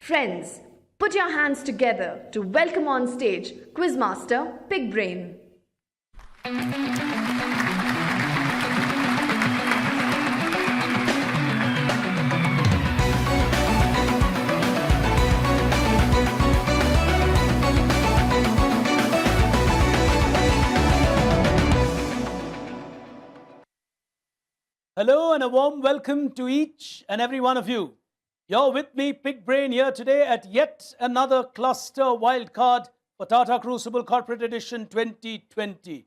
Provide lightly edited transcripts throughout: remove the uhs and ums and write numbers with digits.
Friends, put your hands together to welcome on stage Quizmaster Big Brain. Hello and a warm welcome to each and every one of you. You're with me, Big Brain, here today at yet another cluster wildcard for Tata Crucible Corporate Edition 2020.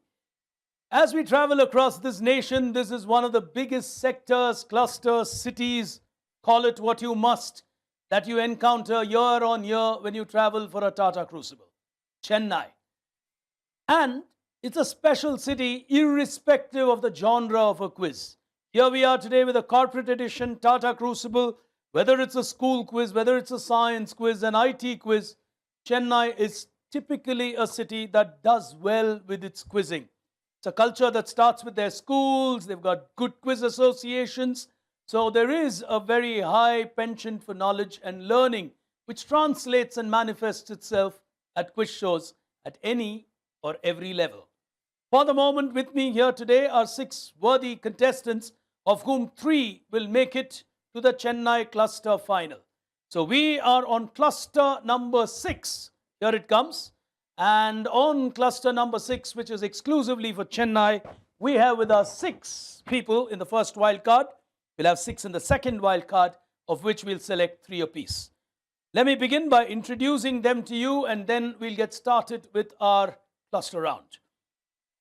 As we travel across this nation, this is one of the biggest sectors, clusters, cities, call it what you must, that you encounter year on year when you travel for a Tata Crucible, Chennai. And it's a special city irrespective of the genre of a quiz. Here we are today with a corporate edition, Tata Crucible. Whether it's a school quiz, whether it's a science quiz, an IT quiz, Chennai is typically a city that does well with its quizzing. It's a culture that starts with their schools. They've got good quiz associations. So there is a very high penchant for knowledge and learning, which translates and manifests itself at quiz shows at any or every level. For the moment, with me here today are 6 worthy contestants, of whom 3 will make it to the Chennai cluster final. So we are on cluster number 6. Here it comes. And on cluster number 6, which is exclusively for Chennai, we have with us 6 people in the first wild card. We'll have 6 in the second wild card, of which we'll select 3 apiece. Let me begin by introducing them to you, and then we'll get started with our cluster round.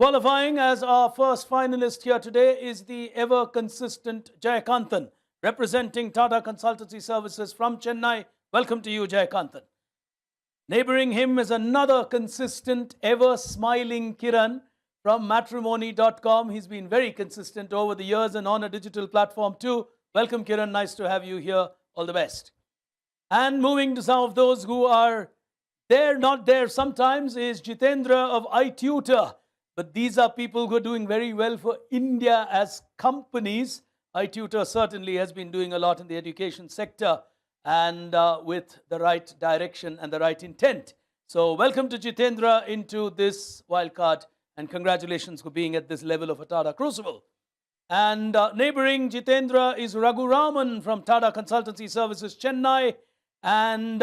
Qualifying as our first finalist here today is the ever-consistent Jayakanthan, representing Tata Consultancy Services from Chennai. Welcome to you, Jayakanthan. Neighboring him is another consistent, ever-smiling Kiran from matrimony.com. He's been very consistent over the years and on a digital platform too. Welcome, Kiran. Nice to have you here. All the best. And moving to some of those who are there, not there sometimes, is Jitendra of iTutor. But these are people who are doing very well for India as companies. iTutor certainly has been doing a lot in the education sector and with the right direction and the right intent. So welcome to Jitendra into this wildcard, and congratulations for being at this level of a Tata Crucible. And neighboring Jitendra is Raghuraman from Tata Consultancy Services, Chennai. And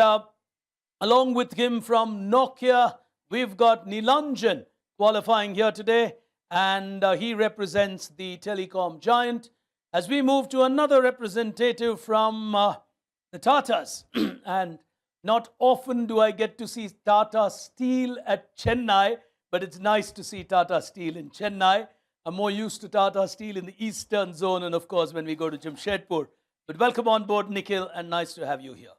along with him from Nokia, we've got Nilanjan qualifying here today. And he represents the telecom giant. As we move to another representative from the Tatas, and not often do I get to see Tata Steel at Chennai, but it's nice to see Tata Steel in Chennai. I'm more used to Tata Steel in the eastern zone, and of course when we go to Jamshedpur. But welcome on board, Nikhil, and nice to have you here.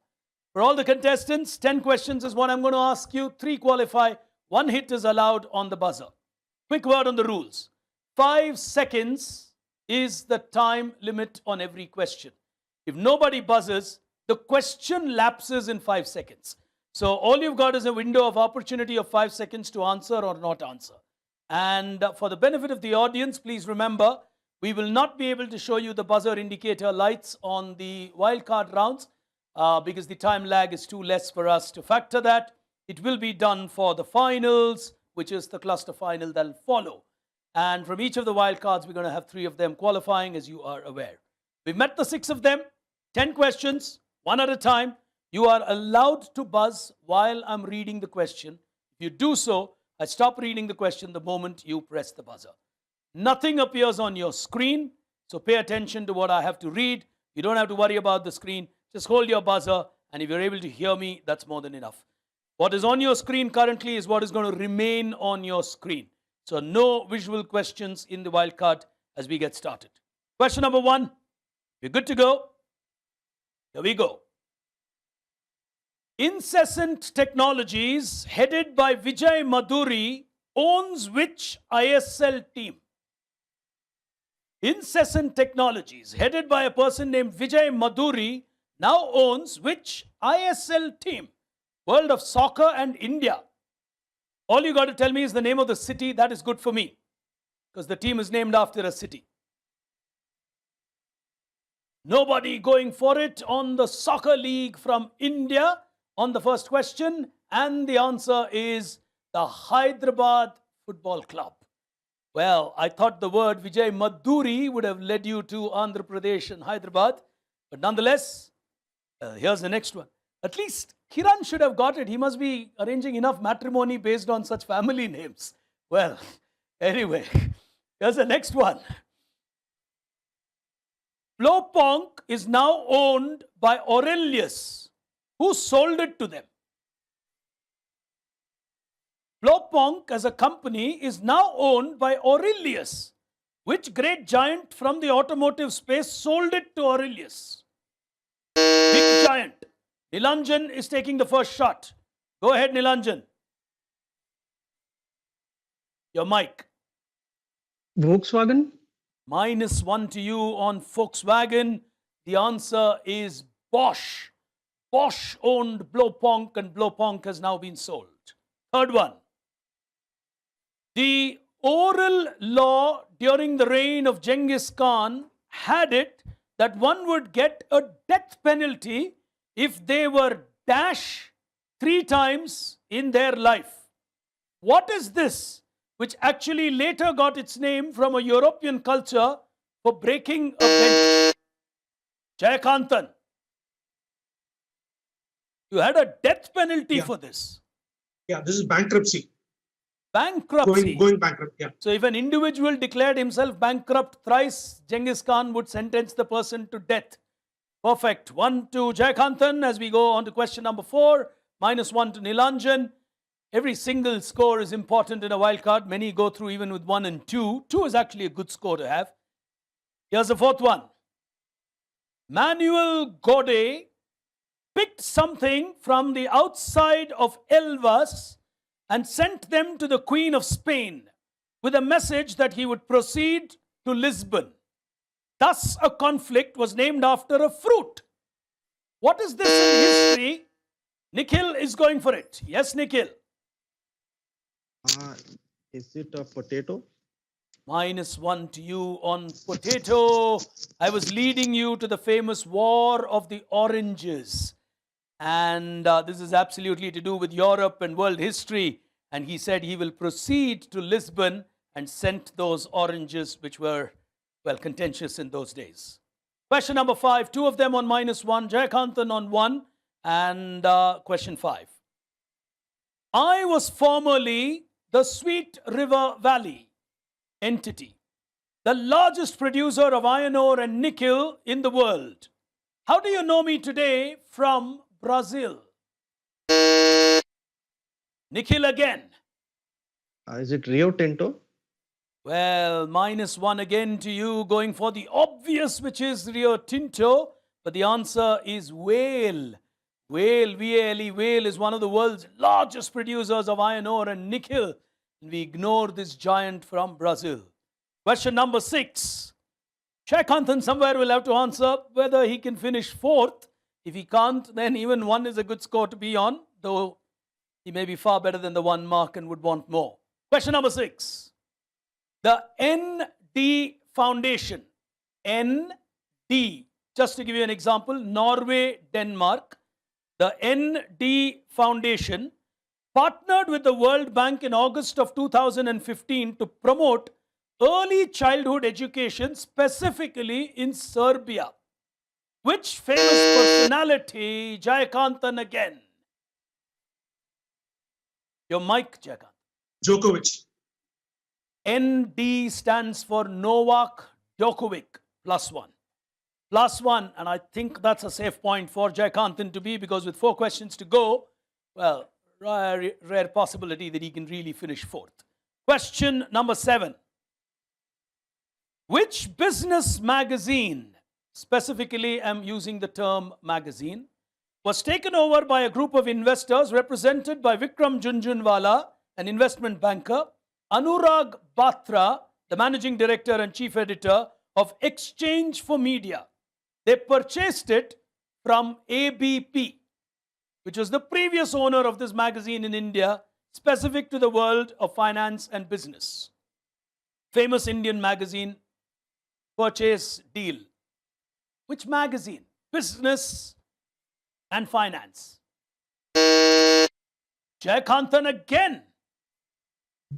For all the contestants, 10 questions is what I'm going to ask you. 3 qualify. 1 hit is allowed on the buzzer. Quick word on the rules. 5 seconds is the time limit on every question. If nobody buzzes, the question lapses in 5 seconds. So all you've got is a window of opportunity of 5 seconds to answer or not answer. And for the benefit of the audience, please remember, we will not be able to show you the buzzer indicator lights on the wildcard rounds because the time lag is too less for us to factor that. It will be done for the finals, which is the cluster final that will follow. And from each of the wildcards, we're going to have 3 of them qualifying, as you are aware. We've met the 6 of them. 10 questions, 1 at a time. You are allowed to buzz while I'm reading the question. If you do so, I stop reading the question the moment you press the buzzer. Nothing appears on your screen, so pay attention to what I have to read. You don't have to worry about the screen. Just hold your buzzer, and if you're able to hear me, that's more than enough. What is on your screen currently is what is going to remain on your screen. So no visual questions in the wildcard as we get started. Question number 1. We're good to go. Here we go. Incessant Technologies, headed by Vijay Madhuri, owns which ISL team? Incessant Technologies, headed by a person named Vijay Madhuri, now owns which ISL team? World of Soccer and India. All you got to tell me is the name of the city. That is good for me, because the team is named after a city. Nobody going for it on the soccer league from India on the first question. And the answer is the Hyderabad Football Club. Well, I thought the word Vijay Maduri would have led you to Andhra Pradesh and Hyderabad. But nonetheless, here's the next one. At least Kiran should have got it. He must be arranging enough matrimony based on such family names. Well, anyway, here's the next one. Bloponk is now owned by Aurelius. Who sold it to them? Bloponk as a company is now owned by Aurelius. Which great giant from the automotive space sold it to Aurelius? Big giant. Nilanjan is taking the first shot. Go ahead, Nilanjan. Your mic. Volkswagen? -1 to you on Volkswagen. The answer is Bosch. Bosch owned Bloponk and Bloponk has now been sold. Third one. The oral law during the reign of Genghis Khan had it that one would get a death penalty if they were dash 3 times in their life. What is this which actually later got its name from a European culture for breaking a bench? Jayakantan. You had a death penalty for this. Yeah, this is bankruptcy. Bankruptcy. Going bankrupt, yeah. So if an individual declared himself bankrupt thrice, Genghis Khan would sentence the person to death. Perfect. 1 to Jayakantan as we go on to question number 4. -1 to Nilanjan. Every single score is important in a wild card. Many go through even with 1 and 2. 2 is actually a good score to have. Here's the fourth one. Manuel Godet picked something from the outside of Elvas and sent them to the Queen of Spain with a message that he would proceed to Lisbon. Thus, a conflict was named after a fruit. What is this in history? Nikhil is going for it. Yes, Nikhil. Is it a potato? -1 to you on potato. I was leading you to the famous War of the Oranges. And this is absolutely to do with Europe and world history. And he said he will proceed to Lisbon and sent those oranges, which were, well, contentious in those days. Question number 5, 2 of them on -1, Jayakantan on 1, and question 5. I was formerly the Sweet River Valley entity, the largest producer of iron ore and nickel in the world. How do you know me today from Brazil? Nikhil again. Is it Rio Tinto? Well, -1 again to you, going for the obvious, which is Rio Tinto. But the answer is Whale. Whale, V-A-L-E, Whale is one of the world's largest producers of iron ore and nickel. And we ignore this giant from Brazil. Question number 6. Jayakantan somewhere will have to answer whether he can finish 4th. If he can't, then even 1 is a good score to be on, though he may be far better than the 1 mark and would want more. Question number 6. The ND Foundation, ND, just to give you an example, Norway, Denmark, the ND Foundation partnered with the World Bank in August of 2015 to promote early childhood education, specifically in Serbia. Which famous personality? Jayakantan again. Your mic, Jayakantan. Djokovic. ND stands for Novak Djokovic, +1. +1, and I think that's a safe point for Jayakantan to be, because with 4 questions to go, well, rare possibility that he can really finish 4th. Question number 7. Which business magazine, specifically I'm using the term magazine, was taken over by a group of investors represented by Vikram Junjunwala, an investment banker, Anurag Batra, the managing director and chief editor of Exchange for Media. They purchased it from ABP, which was the previous owner of this magazine in India, specific to the world of finance and business. Famous Indian magazine purchase deal. Which magazine? Business and Finance. Jayakanthan again.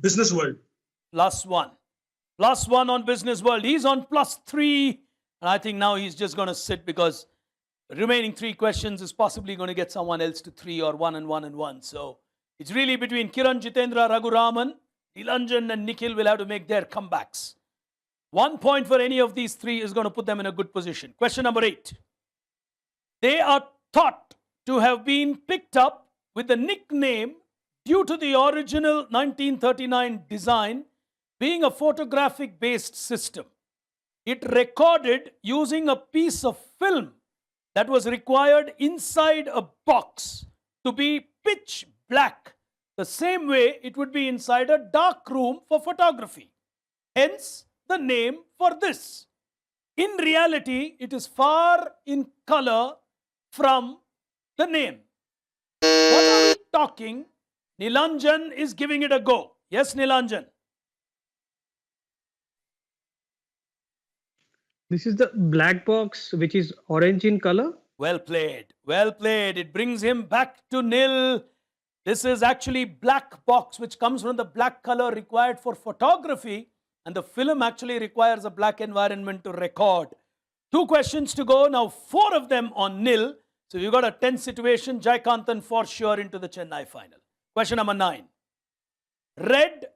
Business World. +1. +1 on Business World. He's on +3. And I think now he's just going to sit because the remaining 3 questions is possibly going to get someone else to 3 or 1 and 1 and 1. So it's really between Kiran, Jitendra, Raghuraman, Nilanjan and Nikhil will have to make their comebacks. 1 point for any of these 3 is going to put them in a good position. Question number 8. They are thought to have been picked up with the nickname due to the original 1939 design being a photographic based system. It recorded using a piece of film that was required inside a box to be pitch black, the same way it would be inside a dark room for photography. Hence the name for this. In reality, it is far in color from the name. What are we talking? Nilanjan is giving it a go. Yes, Nilanjan. This is the black box, which is orange in color. Well played. Well played. It brings him back to nil. This is actually black box, which comes from the black color required for photography. And the film actually requires a black environment to record. 2 questions to go. Now 4 of them on nil. So you've got a tense situation. Jayakanthan for sure into the Chennai final. Question number 9. Red,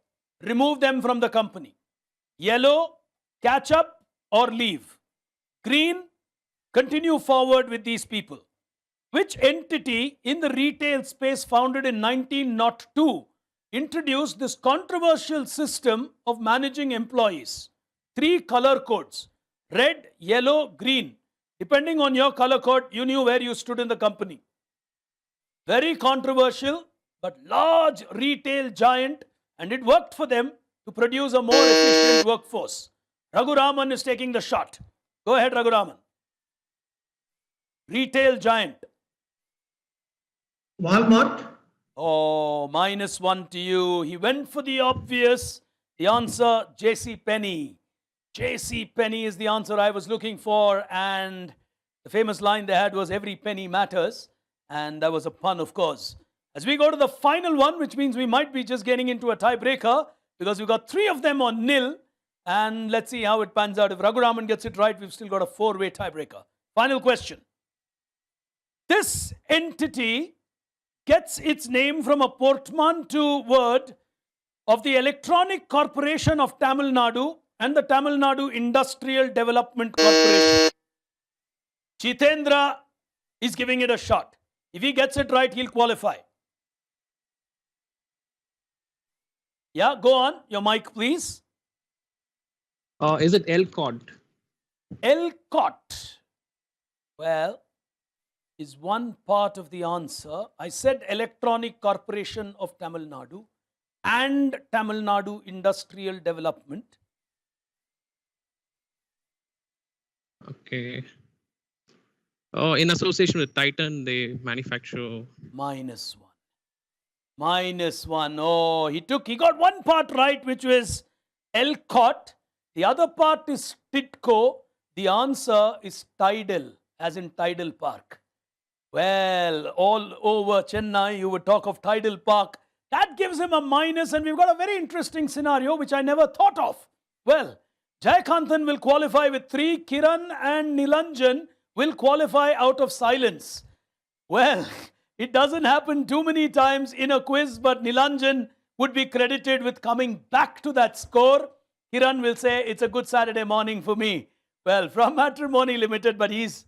remove them from the company. Yellow, catch up or leave. Green, continue forward with these people. Which entity in the retail space founded in 1902 introduced this controversial system of managing employees? 3 color codes. Red, yellow, green. Depending on your color code, you knew where you stood in the company. Very controversial, but large retail giant, and it worked for them to produce a more efficient workforce. Raghuraman is taking the shot. Go ahead, Raghuraman. Retail giant. Walmart. Oh, -1 to you. He went for the obvious. The answer, J.C. Penney. J.C. Penney is the answer I was looking for. And the famous line they had was, every penny matters. And that was a pun, of course. As we go to the final one, which means we might be just getting into a tiebreaker because we've got 3 of them on nil. And let's see how it pans out. If Raghuraman gets it right, we've still got a 4-way tiebreaker. Final question. This entity gets its name from a portmanteau word of the Electronic Corporation of Tamil Nadu and the Tamil Nadu Industrial Development Corporation. Jitendra is giving it a shot. If he gets it right, he'll qualify. Yeah, go on. Your mic, please. Is it Elcott? Elcott. Well, is one part of the answer. I said Electronic Corporation of Tamil Nadu and Tamil Nadu Industrial Development. Okay. Oh, in association with Titan, they manufacture. -1. -1. Oh, he got one part right, which was Elcott. The other part is Titco. The answer is Tidal, as in Tidal Park. Well, all over Chennai, you would talk of Tidal Park. That gives him a minus, and we've got a very interesting scenario, which I never thought of. Well, Jayakanthan will qualify with 3. Kiran and Nilanjan will qualify out of silence. Well, it doesn't happen too many times in a quiz, but Nilanjan would be credited with coming back to that score. Kiran will say, it's a good Saturday morning for me. Well, from Matrimony Limited, but he's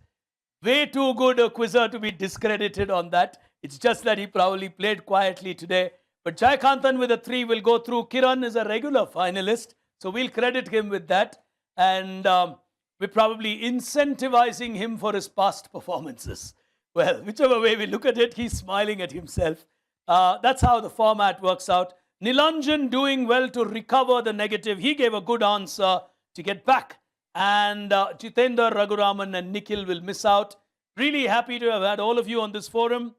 way too good a quizzer to be discredited on that. It's just that he probably played quietly today. But Jayakanthan with a 3 will go through. Kiran is a regular finalist, so we'll credit him with that. And we're probably incentivizing him for his past performances. Well, whichever way we look at it, he's smiling at himself. That's how the format works out. Nilanjan doing well to recover the negative. He gave a good answer to get back. And Jitendra, Raghuraman and Nikhil will miss out. Really happy to have had all of you on this forum.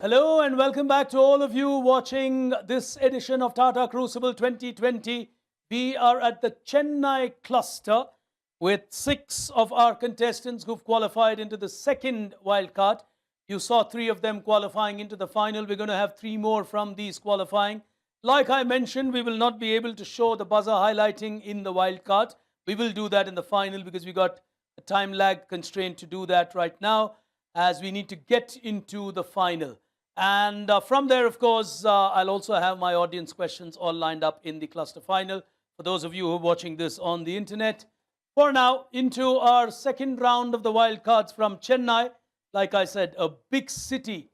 Hello and welcome back to all of you watching this edition of Tata Crucible 2020. We are at the Chennai cluster with 6 of our contestants who've qualified into the second wildcard. You saw 3 of them qualifying into the final. We're going to have 3 more from these qualifying. Like I mentioned, we will not be able to show the buzzer highlighting in the wildcard. We will do that in the final because we got a time lag constraint to do that right now as we need to get into the final. And from there, of course, I'll also have my audience questions all lined up in the cluster final for those of you who are watching this on the internet. For now, into our second round of the wildcards from Chennai. Like I said, a big city,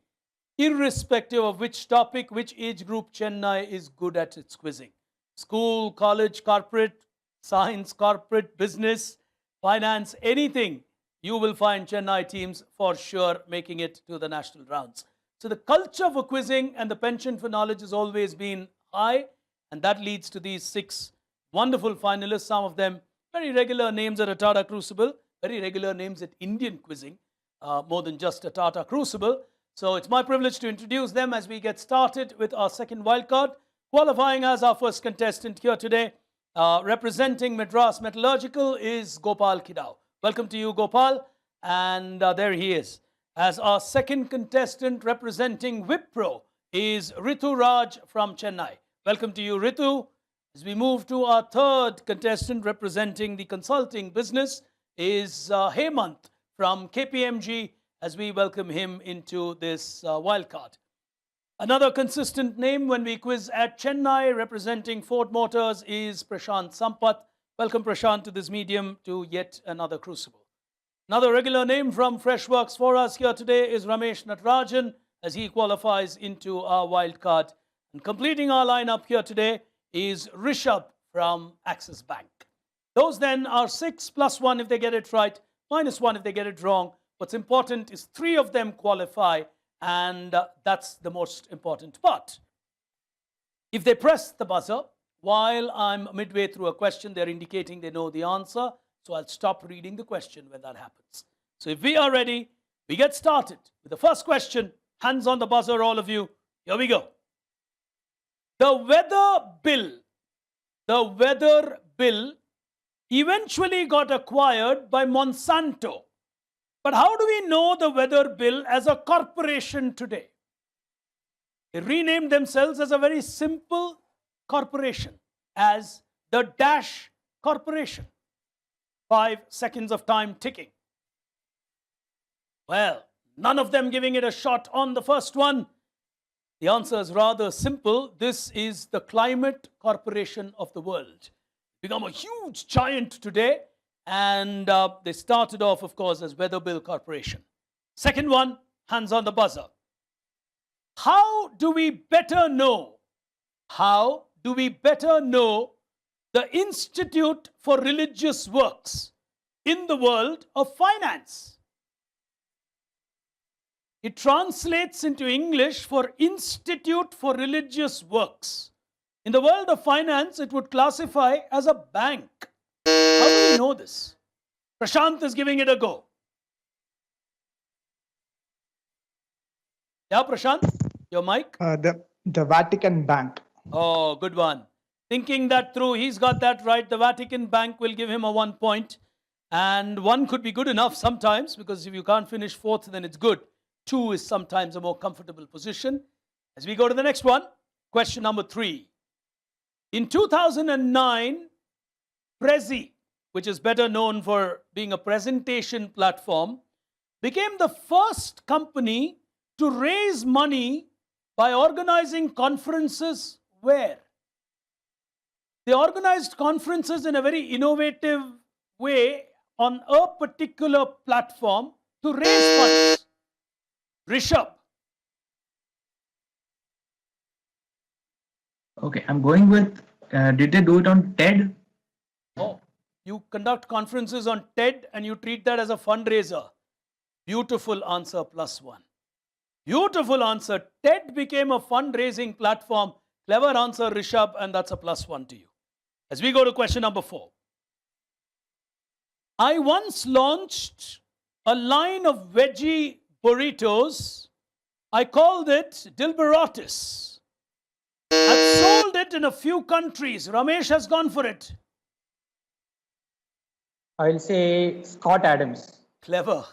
irrespective of which topic, which age group, Chennai is good at its quizzing. School, college, corporate, science, corporate, business, finance, anything, you will find Chennai teams for sure making it to the national rounds. So the culture for quizzing and the penchant for knowledge has always been high, and that leads to these 6 wonderful finalists, some of them very regular names at a Tata Crucible, very regular names at Indian quizzing, more than just a Tata Crucible. So it's my privilege to introduce them as we get started with our second wildcard. Qualifying as our first contestant here today, representing Madras Metallurgical is Gopal Kidao. Welcome to you, Gopal. And there he is. As our second contestant representing Wipro is Ritu Raj from Chennai. Welcome to you, Ritu. As we move to our third contestant representing the consulting business is Hemant from KPMG, as we welcome him into this wildcard. Another consistent name when we quiz at Chennai representing Ford Motors is Prashant Sampath. Welcome, Prashant, to this medium to yet another crucible. Another regular name from Freshworks for us here today is Ramesh Natarajan as he qualifies into our wildcard. And completing our lineup here today is Rishabh from Axis Bank. Those then are 6 plus 1 if they get it right, minus 1 if they get it wrong. What's important is 3 of them qualify, and that's the most important part. If they press the buzzer while I'm midway through a question, they're indicating they know the answer. So I'll stop reading the question when that happens. So if we are ready, we get started with the first question. Hands on the buzzer, all of you. Here we go. The weather bill eventually got acquired by Monsanto. But how do we know the weather bill as a corporation today? They renamed themselves as a very simple corporation, as the Dash Corporation. 5 seconds of time ticking. Well, none of them giving it a shot on the first one. The answer is rather simple. This is the Climate Corporation of the World. Become a huge giant today, and they started off, of course, as Weather Bill Corporation. Second one, hands on the buzzer. How do we better know? How do we better know the Institute for Religious Works in the world of finance? It translates into English for Institute for Religious Works. In the world of finance, it would classify as a bank. How do we know this? Prashant is giving it a go. Yeah, Prashant, your mic? The Vatican Bank. Oh, good one. Thinking that through, he's got that right. The Vatican Bank will give him a 1 point. And 1 could be good enough sometimes, because if you can't finish 4th, then it's good. 2 is sometimes a more comfortable position. As we go to the next one, question number 3. In 2009, Prezi, which is better known for being a presentation platform, became the first company to raise money by organizing conferences where? They organized conferences in a very innovative way on a particular platform to raise funds. Rishabh. Okay, I'm going with, did they do it on TED? Oh, you conduct conferences on TED and you treat that as a fundraiser. Beautiful answer, +1. Beautiful answer. TED became a fundraising platform. Clever answer, Rishabh, and that's a +1 to you. As we go to question number 4. I once launched a line of veggie burritos I called it Dilberatis. I've sold it in a few countries. Ramesh has gone for it. I'll say Scott Adams. Clever.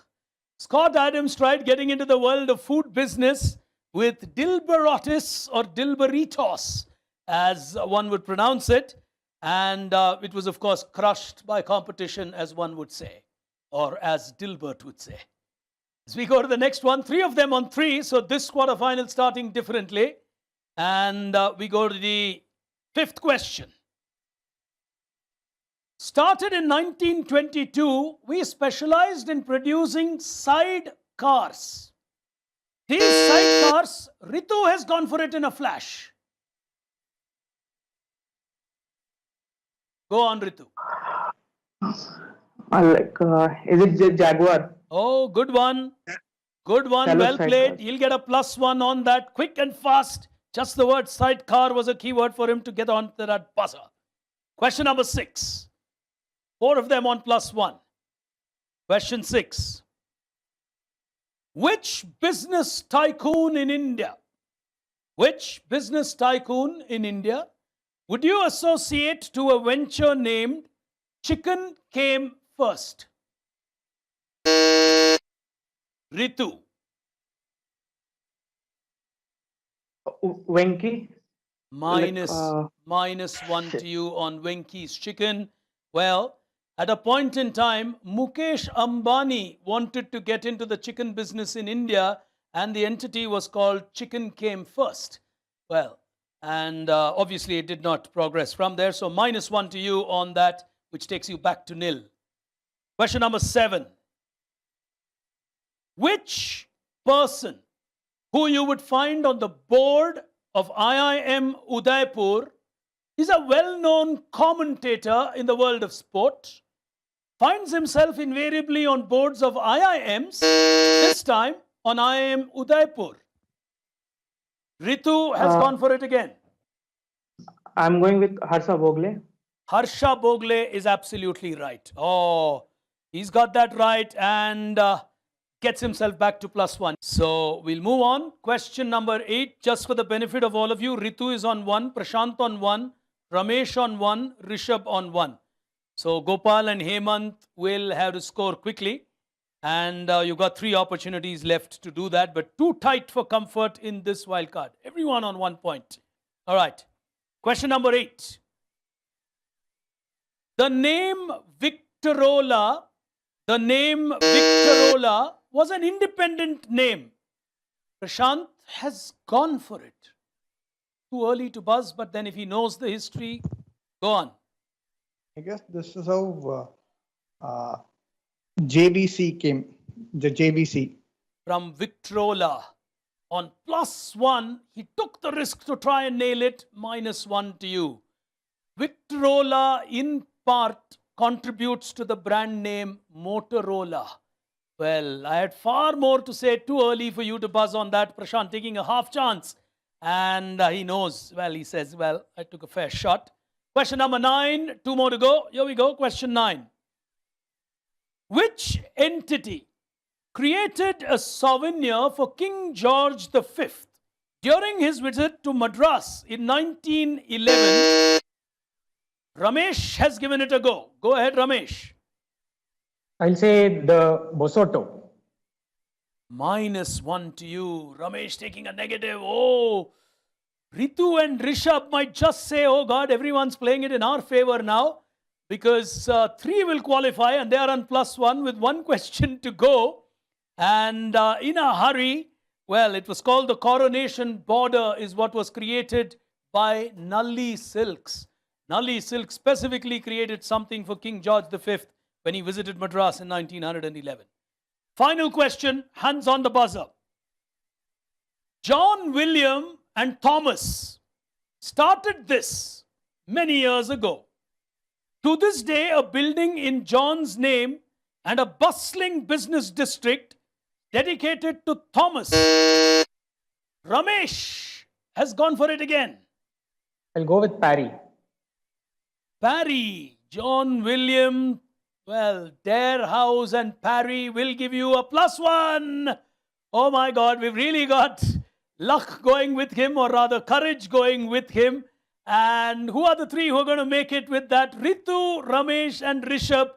Scott Adams tried getting into the world of food business with Dilberatis or Dilberitos, as one would pronounce it. And it was, of course, crushed by competition, as one would say, or as Dilbert would say. As we go to the next one, 3 of them on 3. So this quarterfinal starting differently. And we go to the 5th question. Started in 1922, we specialized in producing side cars. These side cars, Ritu has gone for it in a flash. Go on, Ritu. Is it Jaguar? Oh, good one. Good one. Hello, Well played. sidecars. He'll get a +1 on that. Quick and fast. Just the word sidecar was a key word for him to get on to that buzzer. Question number 6. 4 of them on +1. Question 6. Which business tycoon in India? Which business tycoon in India would you associate to a venture named Chicken Came First? Ritu. Venki? -1 to you on Venki's chicken. Well, at a point in time, Mukesh Ambani wanted to get into the chicken business in India, and the entity was called Chicken Came First. Well, and obviously it did not progress from there. So -1 to you on that, which takes you back to nil. Question number 7. Which person who you would find on the board of IIM Udaipur is a well-known commentator in the world of sport, finds himself invariably on boards of IIMs, this time on IIM Udaipur? Ritu has gone for it again. I'm going with Harsha Bogle. Harsha Bogle is absolutely right. Oh, he's got that right and gets himself back to +1. So we'll move on. Question number 8, just for the benefit of all of you. Ritu is on 1, Prashant on 1, Ramesh on 1, Rishabh on 1. So Gopal and Hemant will have to score quickly. And you've got 3 opportunities left to do that, but too tight for comfort in this wildcard. Everyone on 1 point. All right. Question number 8. The name Victorola was an independent name. Prashant has gone for it. Too early to buzz, but then if he knows the history, go on. I guess this is how JVC came. The JVC. From Victorola. On +1, he took the risk to try and nail it. -1 to you. Victorola, in part, contributes to the brand name Motorola. Well, I had far more to say. Too early for you to buzz on that. Prashant taking a half chance. And he knows. Well, he says, well, I took a fair shot. Question number 9. 2 more to go. Here we go. Question 9. Which entity created a souvenir for King George V during his visit to Madras in 1911? Ramesh has given it a go. Go ahead, Ramesh. I'll say the Bosoto. -1 to you. Ramesh taking a negative. Oh, Ritu and Rishabh might just say, oh God, everyone's playing it in our favor now, because 3 will qualify and they are on +1 with 1 question to go. And in a hurry, well, it was called the Coronation Border, is what was created by Nully Silks. Nully Silks specifically created something for King George V when he visited Madras in 1911. Final question, hands on the buzzer. John William and Thomas started this many years ago. To this day, a building in John's name and a bustling business district dedicated to Thomas. Ramesh has gone for it again. I'll go with Parry. Parry, John William, well, Dare House and Parry will give you a +1. Oh my God, we've really got luck going with him, or rather courage going with him. And who are the three who are going to make it with that? Ritu, Ramesh and Rishabh.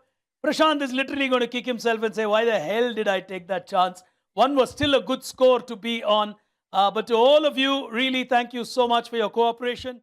Prashant is literally going to kick himself and say, why the hell did I take that chance? One was still a good score to be on. But to all of you, really thank you so much for your cooperation.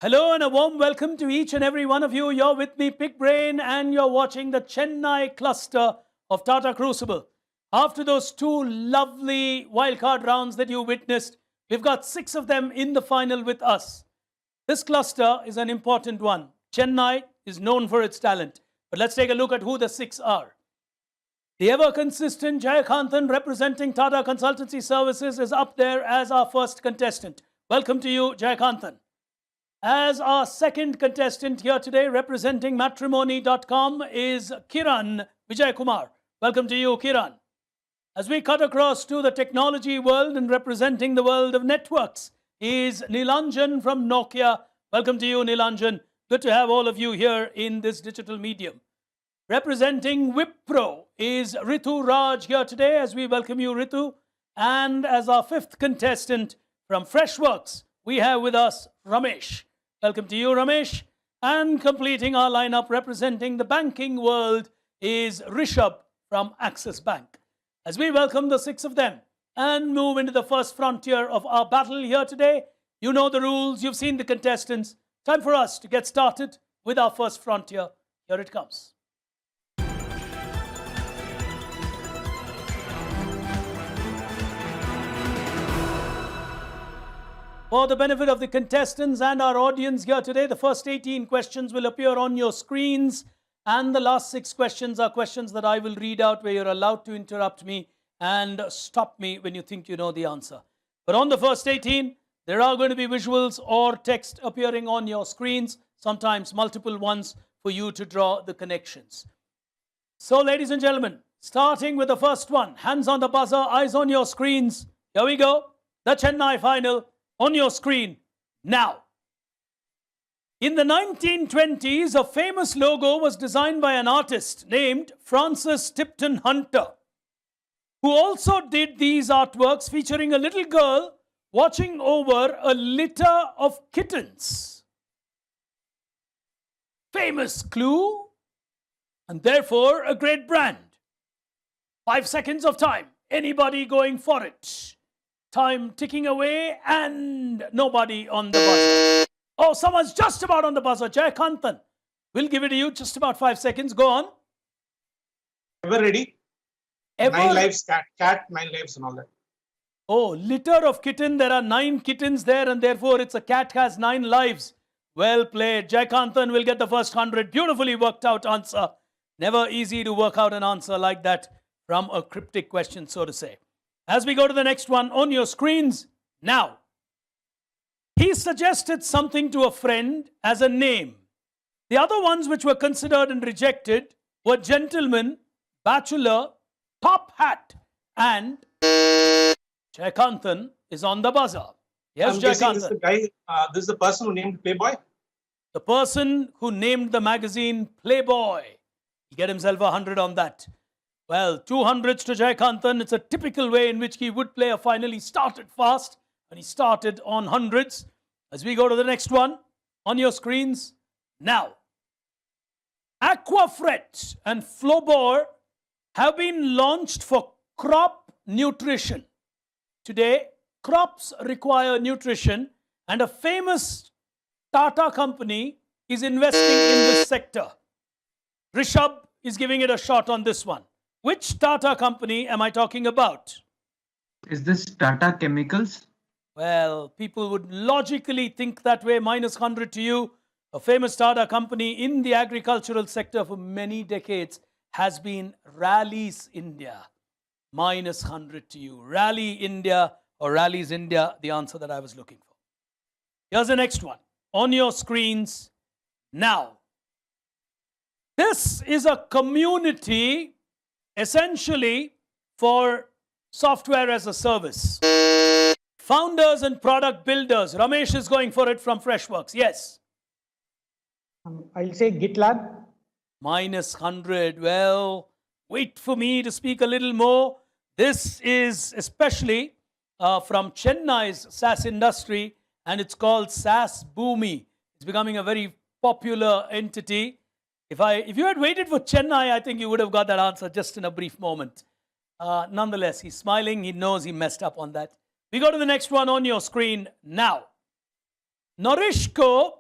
Hello and a warm welcome to each and every one of you. You're with me, Big Brain, and you're watching the Chennai cluster of Tata Crucible. After those two lovely wildcard rounds that you witnessed, we've got 6 of them in the final with us. This cluster is an important one. Chennai is known for its talent. But let's take a look at who the 6 are. The ever-consistent Jayakanthan, representing Tata Consultancy Services, is up there as our first contestant. Welcome to you, Jayakanthan. As our second contestant here today, representing matrimony.com, is Kiran Vijay Kumar. Welcome to you, Kiran. As we cut across to the technology world and representing the world of networks is Nilanjan from Nokia. Welcome to you, Nilanjan. Good to have all of you here in this digital medium. Representing Wipro is Ritu Raj here today, as we welcome you, Ritu. And as our 5th contestant from Freshworks, we have with us Ramesh. Welcome to you, Ramesh. And completing our lineup, representing the banking world, is Rishabh from Axis Bank. As we welcome the 6 of them and move into the first frontier of our battle here today, you know the rules, you've seen the contestants. Time for us to get started with our first frontier. Here it comes. For the benefit of the contestants and our audience here today, the first 18 questions will appear on your screens, and the last 6 questions are questions that I will read out, where you're allowed to interrupt me and stop me when you think you know the answer. But on the first 18, there are going to be visuals or text appearing on your screens, sometimes multiple ones, for you to draw the connections. So, ladies and gentlemen, starting with the first one, hands on the buzzer, eyes on your screens. Here we go. The Chennai final. On your screen now. In the 1920s, a famous logo was designed by an artist named Francis Tipton Hunter, who also did these artworks featuring a little girl watching over a litter of kittens. Famous clue, and therefore a great brand. 5 seconds of time. Anybody going for it? Time ticking away, and nobody on the buzzer. Oh, someone's just about on the buzzer. Jayakanthan. We'll give it to you. Just about 5 seconds. Go on. Ever ready? Ever? 9 lives, cat, 9 lives and all that. Oh, litter of kitten. There are 9 kittens there, and therefore it's a cat has 9 lives. Well played. Jayakanthan will get the first 100. Beautifully worked out answer. Never easy to work out an answer like that from a cryptic question, so to say. As we go to the next one, on your screens now. He suggested something to a friend as a name. The other ones which were considered and rejected were gentleman, bachelor, top hat, and Jayakanthan is on the buzzer. Yes, I'm guessing this is Jayakanthan. the guy, this is the person who named Playboy. The person who named the magazine Playboy. He'll get himself 100 on that. Well, 200s to Jayakanthan. It's a typical way in which he would play a final. He started fast and he started on hundreds. As we go to the next one, on your screens now. Aquafret and Flowbor have been launched for crop nutrition. Today, crops require nutrition, and a famous Tata company is investing in this sector. Rishabh is giving it a shot on this one. Which Tata company am I talking about? Is this Tata Chemicals? Well, people would logically think that way. Minus 100 to you. A famous Tata company in the agricultural sector for many decades has been Rallies India. Minus 100 to you. Rally India or Rallies India, the answer that I was looking for. Here's the next one on your screens now. This is a community essentially for software as a service. Founders and product builders. Ramesh is going for it from Freshworks. Yes. I'll say GitLab. Minus 100. Well, wait for me to speak a little more. This is especially from Chennai's SaaS industry, and it's called SaaS Boomi. It's becoming a very popular entity. If you had waited for Chennai, I think you would have got that answer just in a brief moment. Nonetheless, he's smiling. He knows he messed up on that. We go to the next one on your screen now. Norishco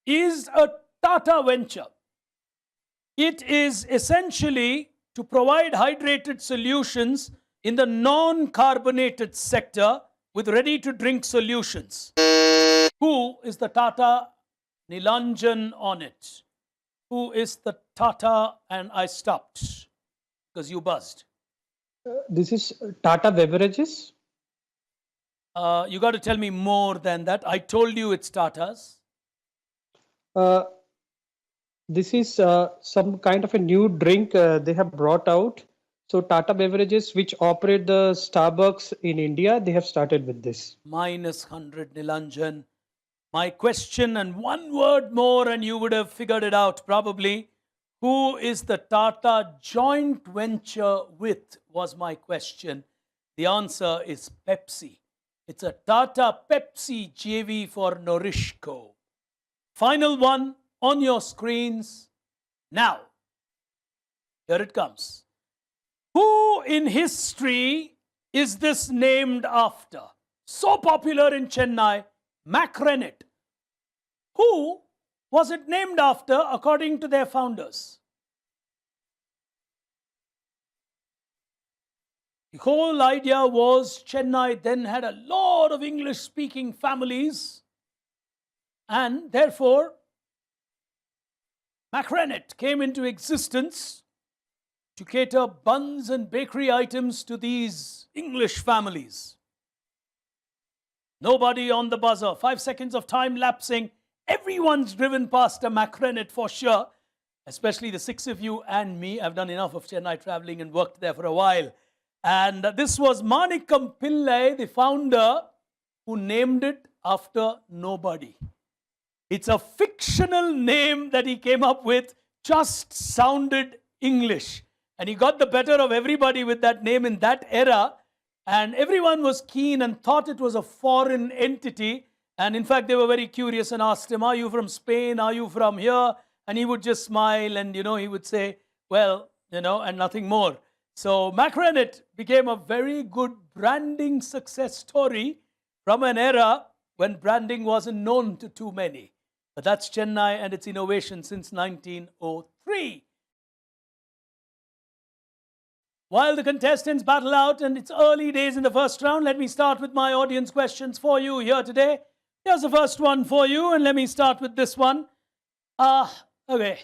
is a Tata venture. It is essentially to provide hydrated solutions in the non-carbonated sector with ready-to-drink solutions. Who is the Tata Nilanjan on it? Who is the Tata? And I stopped because you buzzed. This is Tata Beverages. You got to tell me more than that. I told you it's Tata's. This is some kind of a new drink they have brought out. So Tata Beverages, which operate the Starbucks in India, they have started with this. Minus 100, Nilanjan. My question, and one word more and you would have figured it out probably. Who is the Tata joint venture with, was my question. The answer is Pepsi. It's a Tata Pepsi JV for Norishco. Final one on your screens now. Here it comes. Who in history is this named after? So popular in Chennai, Macrennet. Who was it named after according to their founders? The whole idea was Chennai then had a lot of English-speaking families, and therefore Macrennet came into existence to cater buns and bakery items to these English families. Nobody on the buzzer. 5 seconds of time lapsing. Everyone's driven past a Macrennet for sure, especially the 6 of you and me. I've done enough of Chennai traveling and worked there for a while. And this was Manikam Pillai, the founder, who named it after nobody. It's a fictional name that he came up with, just sounded English. And he got the better of everybody with that name in that era. And everyone was keen and thought it was a foreign entity. And in fact, they were very curious and asked him, are you from Spain? Are you from here? And he would just smile and, he would say, well, and nothing more. So Macrennet became a very good branding success story from an era when branding wasn't known to too many. But that's Chennai and its innovation since 1903. While the contestants battle out and it's early days in the first round, let me start with my audience questions for you here today. Here's the first one for you, and let me start with this one. Okay,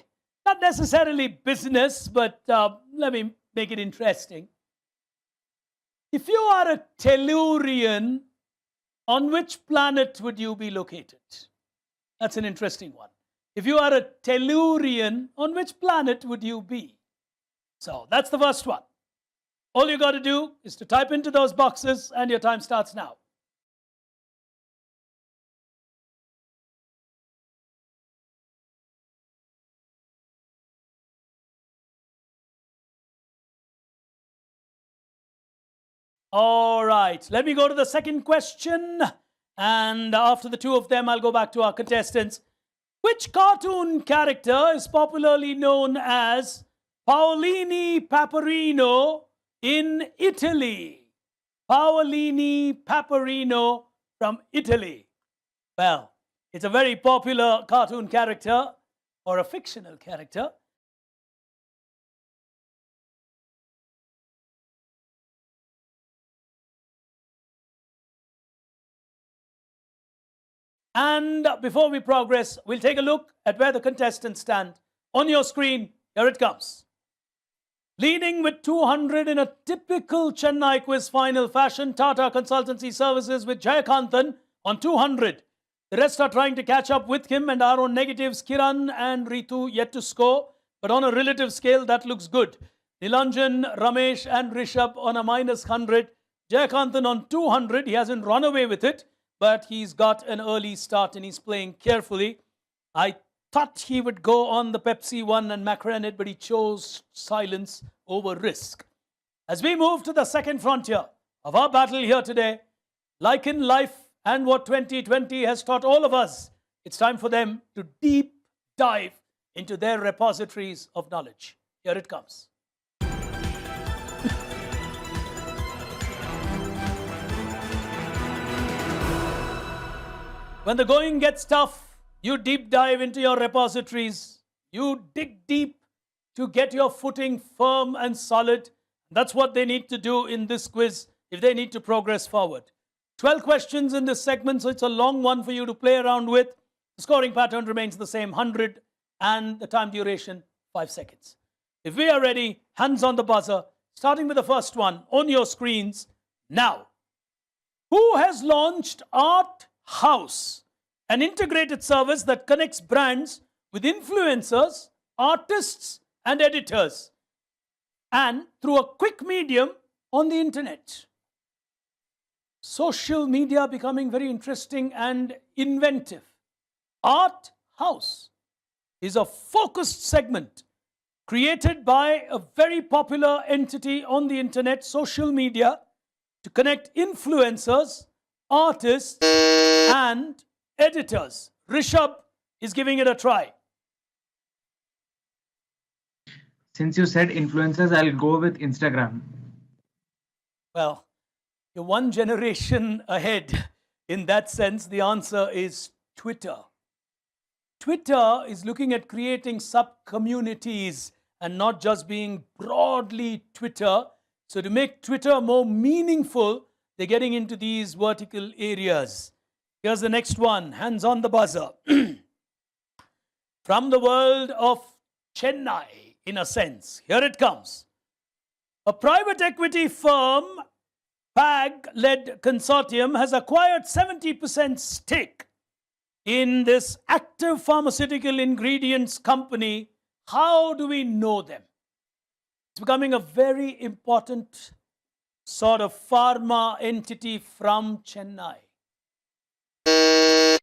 not necessarily business, but let me make it interesting. If you are a Tellurian, on which planet would you be located? That's an interesting one. If you are a Tellurian, on which planet would you be? So that's the first one. All you got to do is to type into those boxes, and your time starts now. All right, let me go to the second question. And after the two of them, I'll go back to our contestants. Which cartoon character is popularly known as Paolini Paperino in Italy? Paolini Paperino from Italy. Well, it's a very popular cartoon character or a fictional character. And before we progress, we'll take a look at where the contestants stand. On your screen, here it comes. Leading with 200 in a typical Chennai quiz final fashion, Tata Consultancy Services with Jayakanthan on 200. The rest are trying to catch up with him, and our own negatives, Kiran and Ritu, yet to score. But on a relative scale, that looks good. Nilanjan, Ramesh and Rishabh on a minus 100. Jayakanthan on 200. He hasn't run away with it, but he's got an early start and he's playing carefully. I thought he would go on the Pepsi one and macran it, but he chose silence over risk. As we move to the second frontier of our battle here today, like in life and what 2020 has taught all of us, it's time for them to deep dive into their repositories of knowledge. Here it comes. When the going gets tough, you deep dive into your repositories. You dig deep to get your footing firm and solid. That's what they need to do in this quiz if they need to progress forward. 12 questions in this segment, so it's a long one for you to play around with. The scoring pattern remains the same, 100, and the time duration, 5 seconds. If we are ready, hands on the buzzer, starting with the first one on your screens now. Who has launched Art House, an integrated service that connects brands with influencers, artists, and editors, and through a quick medium on the internet? Social media becoming very interesting and inventive. Art House is a focused segment created by a very popular entity on the internet, social media, to connect influencers, artists, and editors. Rishabh is giving it a try. Since you said influencers, I'll go with Instagram. Well, you're one generation ahead. In that sense, the answer is Twitter. Twitter is looking at creating sub-communities and not just being broadly Twitter. So to make Twitter more meaningful, they're getting into these vertical areas. Here's the next one, hands on the buzzer. From the world of Chennai, in a sense, here it comes. A private equity firm, PAG-led consortium, has acquired 70% stake in this active pharmaceutical ingredients company. How do we know them? It's becoming a very important sort of pharma entity from Chennai.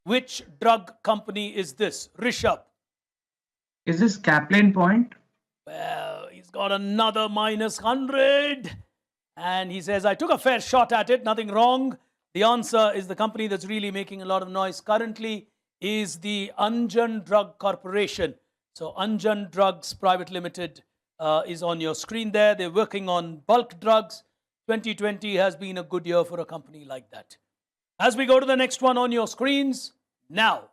Which drug company is this? Rishabh. Is this Kaplan Point? Well, he's got another minus 100. And he says, I took a fair shot at it, nothing wrong. The answer is the company that's really making a lot of noise currently is the Anjan Drug Corporation. So Anjan Drugs Private Limited is on your screen there. They're working on bulk drugs. 2020 has been a good year for a company like that. As we go to the next one on your screens, now,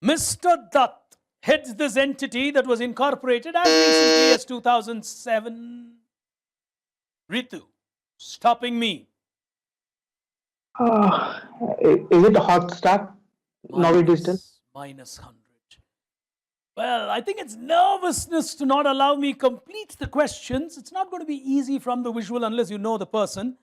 Mr. Dutt heads this entity that was incorporated as recently as 2007. Ritu, stopping me. Is it Hotstar? Now digital. Minus 100. Well, I think it's nervousness to not allow me complete the questions. It's not going to be easy from the visual unless you know the person.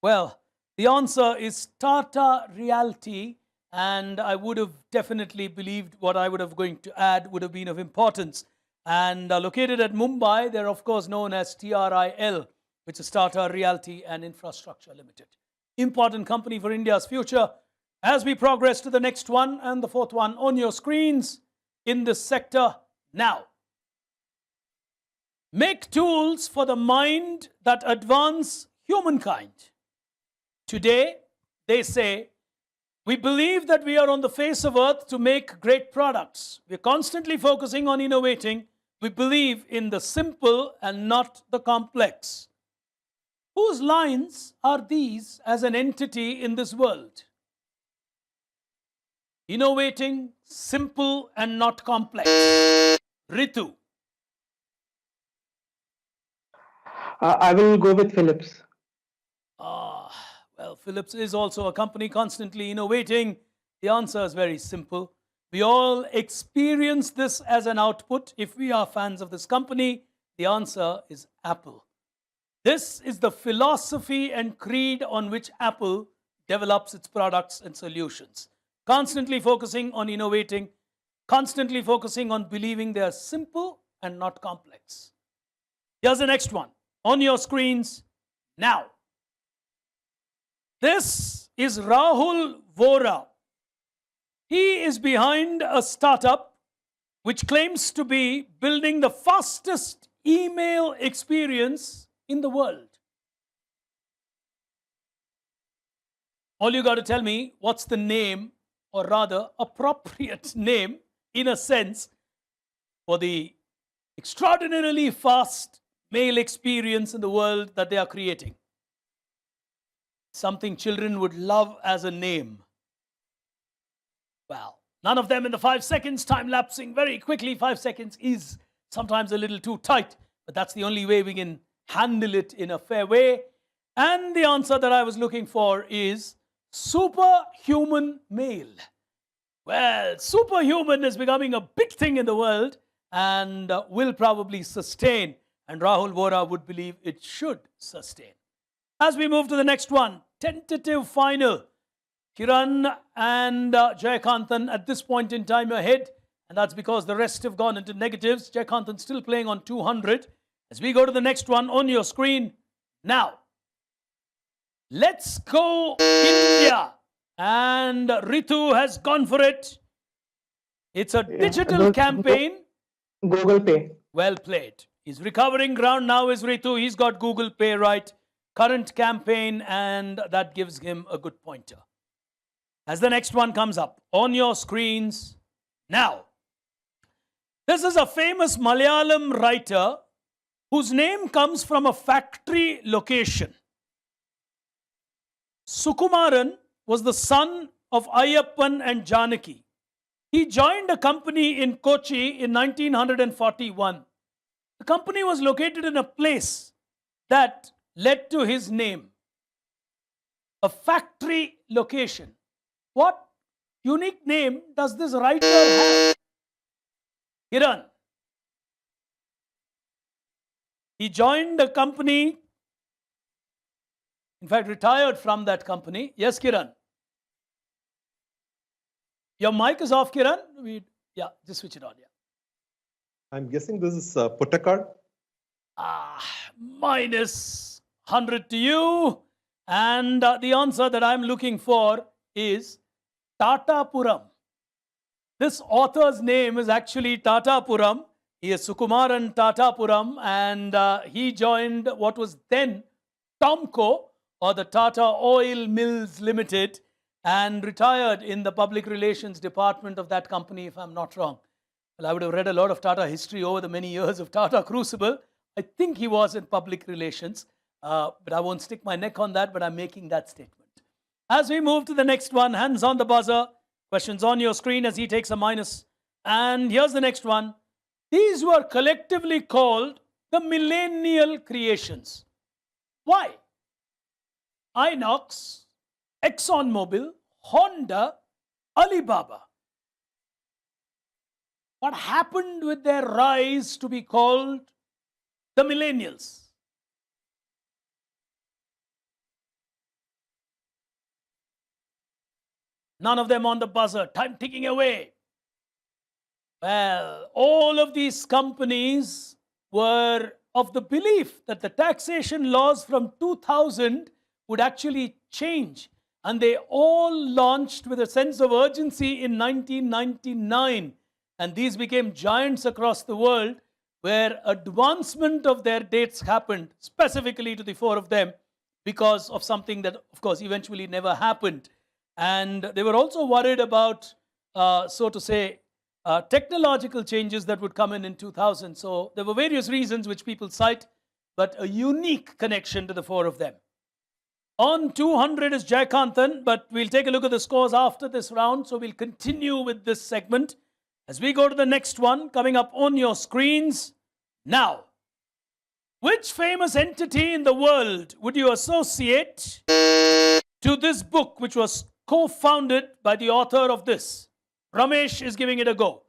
Well, the answer is Tata Realty, and I would have definitely believed what I would have going to add would have been of importance. And located at Mumbai, they're of course known as TRIL, which is Tata Realty and Infrastructure Limited. Important company for India's future. As we progress to the next one and the fourth one on your screens in this sector now. Make tools for the mind that advance humankind. Today, they say, we believe that we are on the face of earth to make great products. We're constantly focusing on innovating. We believe in the simple and not the complex. Whose lines are these as an entity in this world? Innovating, simple and not complex. Ritu. I will go with Philips. Well, Philips is also a company constantly innovating. The answer is very simple. We all experience this as an output. If we are fans of this company, the answer is Apple. This is the philosophy and creed on which Apple develops its products and solutions. constantly focusing on innovating, constantly focusing on believing they are simple and not complex. Here's the next one on your screens now. This is Rahul Vora. He is behind a startup which claims to be building the fastest email experience in the world. All you got to tell me, what's the name, or rather appropriate name in a sense, for the extraordinarily fast mail experience in the world that they are creating. Something children would love as a name. Well, none of them in the 5 seconds, time lapsing very quickly. 5 seconds is sometimes a little too tight, but that's the only way we can handle it in a fair way. And the answer that I was looking for is superhuman mail. Well, superhuman is becoming a big thing in the world and will probably sustain. And Rahul Vora would believe it should sustain. As we move to the next one, tentative final. Kiran and Jayakanthan at this point in time ahead. And that's because the rest have gone into negatives. Jayakanthan still playing on 200. As we go to the next one on your screen now. Let's go India. And Ritu has gone for it. It's a digital campaign. Google Pay. Well played. He's recovering ground now is Ritu. He's got Google Pay right. Current campaign, and that gives him a good pointer. As the next one comes up on your screens now. This is a famous Malayalam writer whose name comes from a factory location. Sukumaran was the son of Ayyappan and Janaki. He joined a company in Kochi in 1941. The company was located in a place that led to his name. A factory location. What unique name does this writer have? Kiran. He joined a company, in fact retired from that company. Yes, Kiran. Your mic is off, Kiran. Yeah, just switch it on. Yeah. I'm guessing this is Puttakkad. Minus 100 to you. And the answer that I'm looking for is Tatapuram. This author's name is actually Tatapuram. He is Sukumaran Tatapuram, and he joined what was then Tomco, or the Tata Oil Mills Limited, and retired in the public relations department of that company, if I'm not wrong. Well, I would have read a lot of Tata history over the many years of Tata Crucible. I think he was in public relations, but I won't stick my neck on that, but I'm making that statement. As we move to the next one, hands on the buzzer, questions on your screen as he takes a minus. And here's the next one. These were collectively called the millennial creations. Why? Inox, ExxonMobil, Honda, Alibaba. What happened with their rise to be called the millennials? None of them on the buzzer. Time ticking away. Well, all of these companies were of the belief that the taxation laws from 2000 would actually change. And they all launched with a sense of urgency in 1999. And these became giants across the world, where advancement of their dates happened, specifically to the four of them, because of something that, of course, eventually never happened. And they were also worried about, so to say, technological changes that would come in 2000. So there were various reasons which people cite, but a unique connection to the four of them. On 200 is Jayakanthan, but we'll take a look at the scores after this round. So we'll continue with this segment as we go to the next one coming up on your screens now. Which famous entity in the world would you associate to this book, which was co-founded by the author of this? Ramesh is giving it a go.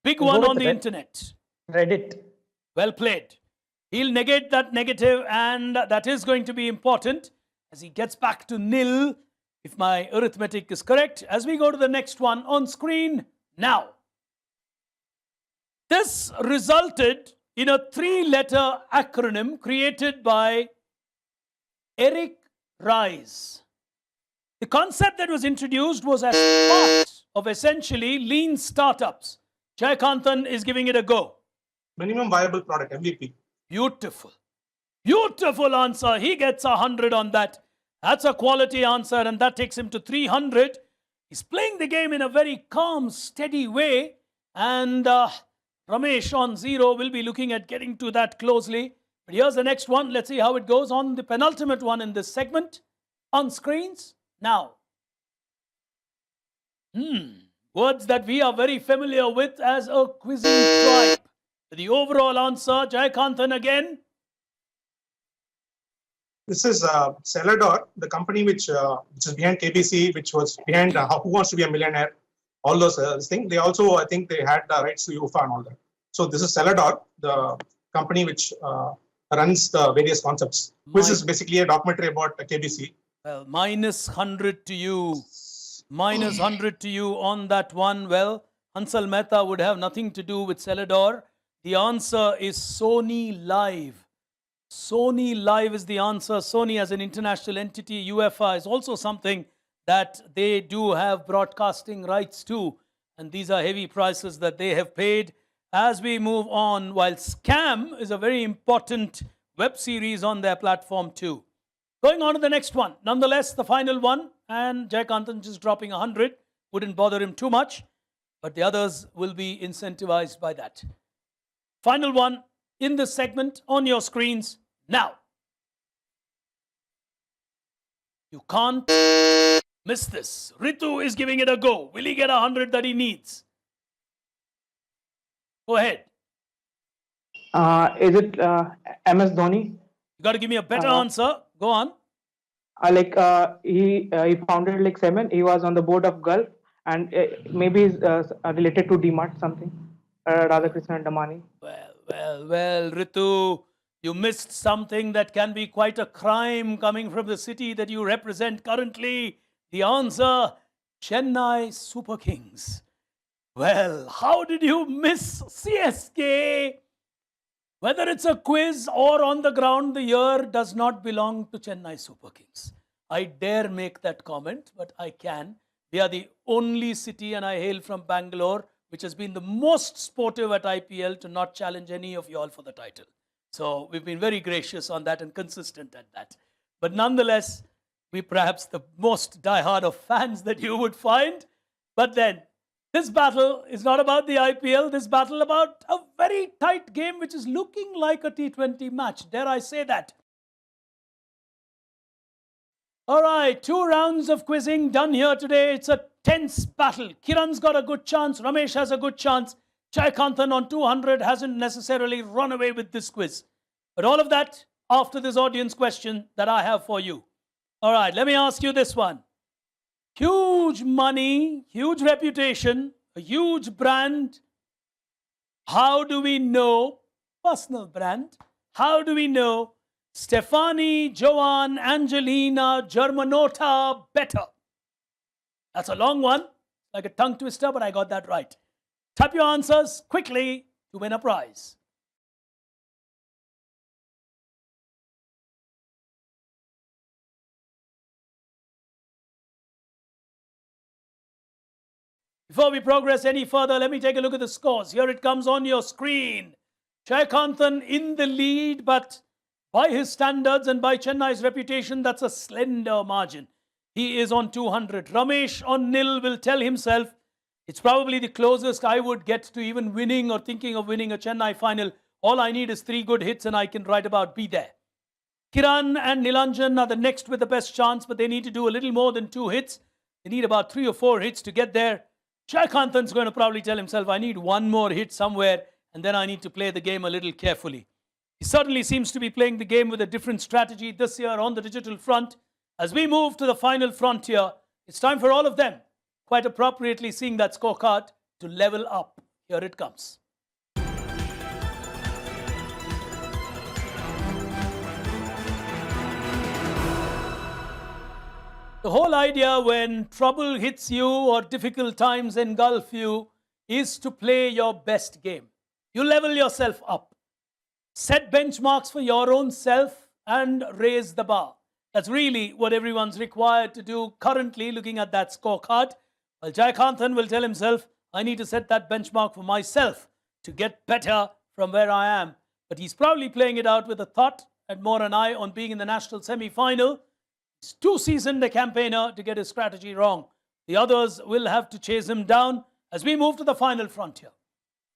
Big one on the internet. Reddit. Well played. He'll negate that negative, and that is going to be important as he gets back to nil. if my arithmetic is correct, as we go to the next one on screen now. This resulted in a 3-letter acronym created by Eric Ries. The concept that was introduced was as part of essentially lean startups. Jayakanthan is giving it a go. Minimum viable product, MVP. Beautiful. Beautiful answer. He gets 100 on that. That's a quality answer, and that takes him to 300. He's playing the game in a very calm, steady way. And Ramesh on 0 will be looking at getting to that closely. But here's the next one. Let's see how it goes on the penultimate one in this segment. On screens now. Words that we are very familiar with as a quizzing tribe. The overall answer, Jayakanthan again. This is Celador, the company which is behind KBC, which was behind Who Wants to Be a Millionaire, all those things. They also, I think, they had rights to UEFA and all that. So this is Celador, the company which runs the various concepts. Which is basically a documentary about KBC. Well, minus 100 to you. Minus 100 to you on that one. Well, Hansal Mehta would have nothing to do with Celador. The answer is Sony Live. Sony Live is the answer. Sony as an international entity, UEFA is also something that they do have broadcasting rights to. And these are heavy prices that they have paid. As we move on, while Scam is a very important web series on their platform too. Going on to the next one. Nonetheless, the final one, and Jayakanthan just dropping 100. Wouldn't bother him too much, but the others will be incentivized by that. Final one in this segment on your screens now. You can't miss this. Ritu is giving it a go. Will he get 100 that he needs? Go ahead. Is it MS Dhoni? You got to give me a better answer. Go on. He founded like 7. He was on the board of Gulf, and maybe is related to DMart something. Radhakrishnan Damani. Well, Ritu, you missed something that can be quite a crime coming from the city that you represent currently. The answer, Chennai Super Kings. Well, how did you miss CSK? Whether it's a quiz or on the ground, the year does not belong to Chennai Super Kings. I dare make that comment, but I can. They are the only city, and I hail from Bangalore, which has been the most sportive at IPL to not challenge any of you all for the title. So we've been very gracious on that and consistent at that. But nonetheless, we perhaps the most diehard of fans that you would find. But then, this battle is not about the IPL. This battle about a very tight game which is looking like a T20 match. Dare I say that? All right, 2 rounds of quizzing done here today. It's a tense battle. Kiran's got a good chance. Ramesh has a good chance. Jayakanthan on 200 hasn't necessarily run away with this quiz. But all of that after this audience question that I have for you. All right, let me ask you this one. Huge money, huge reputation, a huge brand. How do we know, personal brand, how do we know Stefani, Joanne, Angelina, Germanota better? That's a long one, like a tongue twister, but I got that right. Type your answers quickly to win a prize. Before we progress any further, let me take a look at the scores. Here it comes on your screen. Jayakanthan in the lead, but by his standards and by Chennai's reputation, that's a slender margin. He is on 200. Ramesh on nil will tell himself it's probably the closest I would get to even winning or thinking of winning a Chennai final. All I need is 3 good hits and I can right about be there. Kiran and Nilanjan are the next with the best chance, but they need to do a little more than 2 hits. They need about 3 or 4 hits to get there. Jayakanthan's going to probably tell himself, I need 1 more hit somewhere, and then I need to play the game a little carefully. He certainly seems to be playing the game with a different strategy this year on the digital front. As we move to the final frontier, it's time for all of them, quite appropriately seeing that scorecard, to level up. Here it comes. The whole idea when trouble hits you or difficult times engulf you is to play your best game. You level yourself up. Set benchmarks for your own self and raise the bar. That's really what everyone's required to do currently, looking at that scorecard. Well, Jayakanthan will tell himself, I need to set that benchmark for myself to get better from where I am. But he's probably playing it out with a thought and more an eye on being in the national semi-final. He's too seasoned a campaigner to get his strategy wrong. The others will have to chase him down as we move to the final frontier.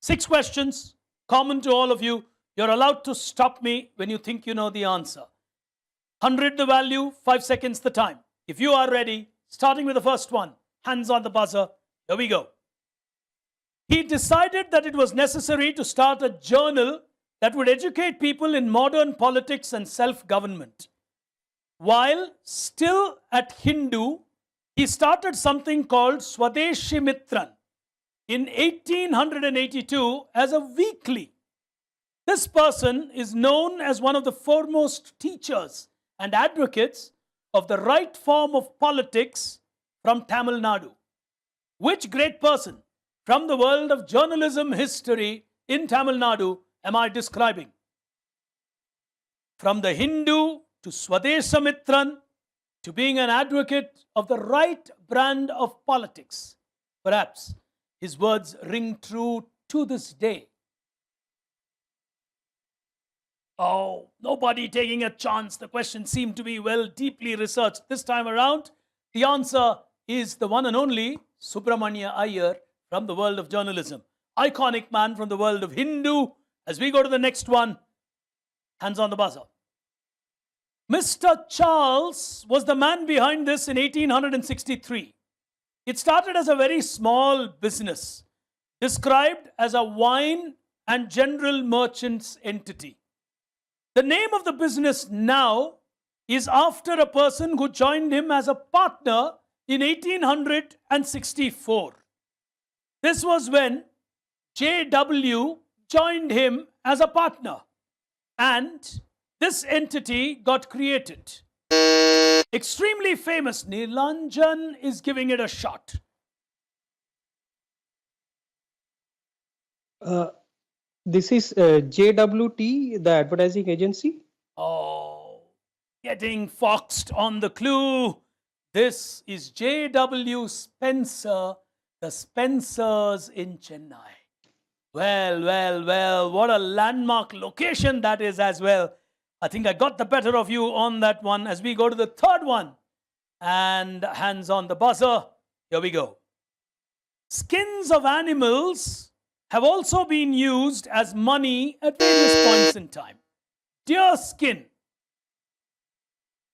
6 questions, common to all of you. You're allowed to stop me when you think you know the answer. 100 the value, 5 seconds the time. If you are ready, starting with the first one, hands on the buzzer, here we go. He decided that it was necessary to start a journal that would educate people in modern politics and self-government. While still at Hindu, he started something called Swadeshi Mitran in 1882 as a weekly. This person is known as one of the foremost teachers and advocates of the right form of politics from Tamil Nadu. Which great person from the world of journalism history in Tamil Nadu am I describing? From the Hindu to Swadeshamitran to being an advocate of the right brand of politics. Perhaps his words ring true to this day. Oh, nobody taking a chance. The question seemed to be well deeply researched. This time around, the answer is the one and only Subramania Iyer from the world of journalism. Iconic man from the world of Hindu. As we go to the next one, hands on the buzzer. Mr. Charles was the man behind this in 1863. It started as a very small business, described as a wine and general merchants entity. The name of the business now is after a person who joined him as a partner in 1864. This was when J.W. joined him as a partner and this entity got created. Extremely famous. Nilanjan is giving it a shot. This is JWT, the advertising agency. Oh, getting foxed on the clue. This is J.W. Spencer, the Spencers in Chennai. Well, what a landmark location that is as well. I think I got the better of you on that one as we go to the third one. And hands on the buzzer. Here we go. Skins of animals have also been used as money at various points in time. Deer skin.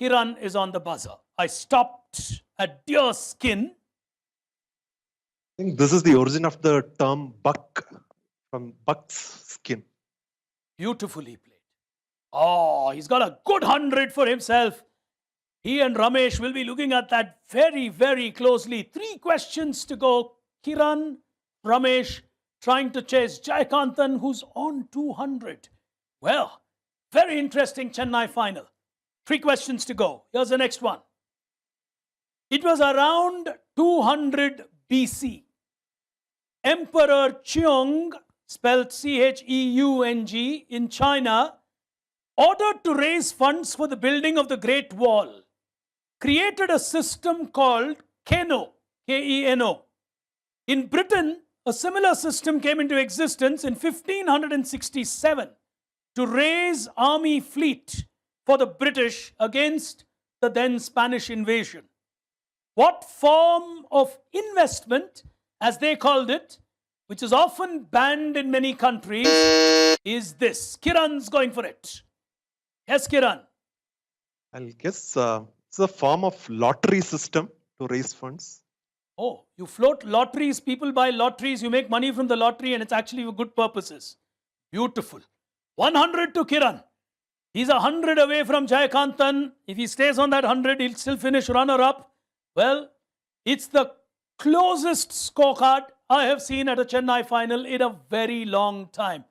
Kiran is on the buzzer. I stopped at deer skin. I think this is the origin of the term buck, from buck's skin. Beautifully played. Oh, he's got a good 100 for himself. He and Ramesh will be looking at that very, very closely. 3 questions to go. Kiran, Ramesh, trying to chase Jayakanthan, who's on 200. Well, very interesting Chennai final. 3 questions to go. Here's the next one. It was around 200 BC. Emperor Cheung, spelled Cheung in China, ordered to raise funds for the building of the Great Wall, created a system called Keno, K-E-N-O. In Britain, a similar system came into existence in 1567 to raise army fleet for the British against the then Spanish invasion. What form of investment, as they called it, which is often banned in many countries, is this? Kiran's going for it. Yes, Kiran. I'll guess it's a form of lottery system to raise funds. Oh, you float lotteries, people buy lotteries, you make money from the lottery and it's actually for good purposes. Beautiful. 100 to Kiran. He's 100 away from Jayakanthan. If he stays on that 100, he'll still finish runner-up. Well, it's the closest scorecard I have seen at a Chennai final in a very long time.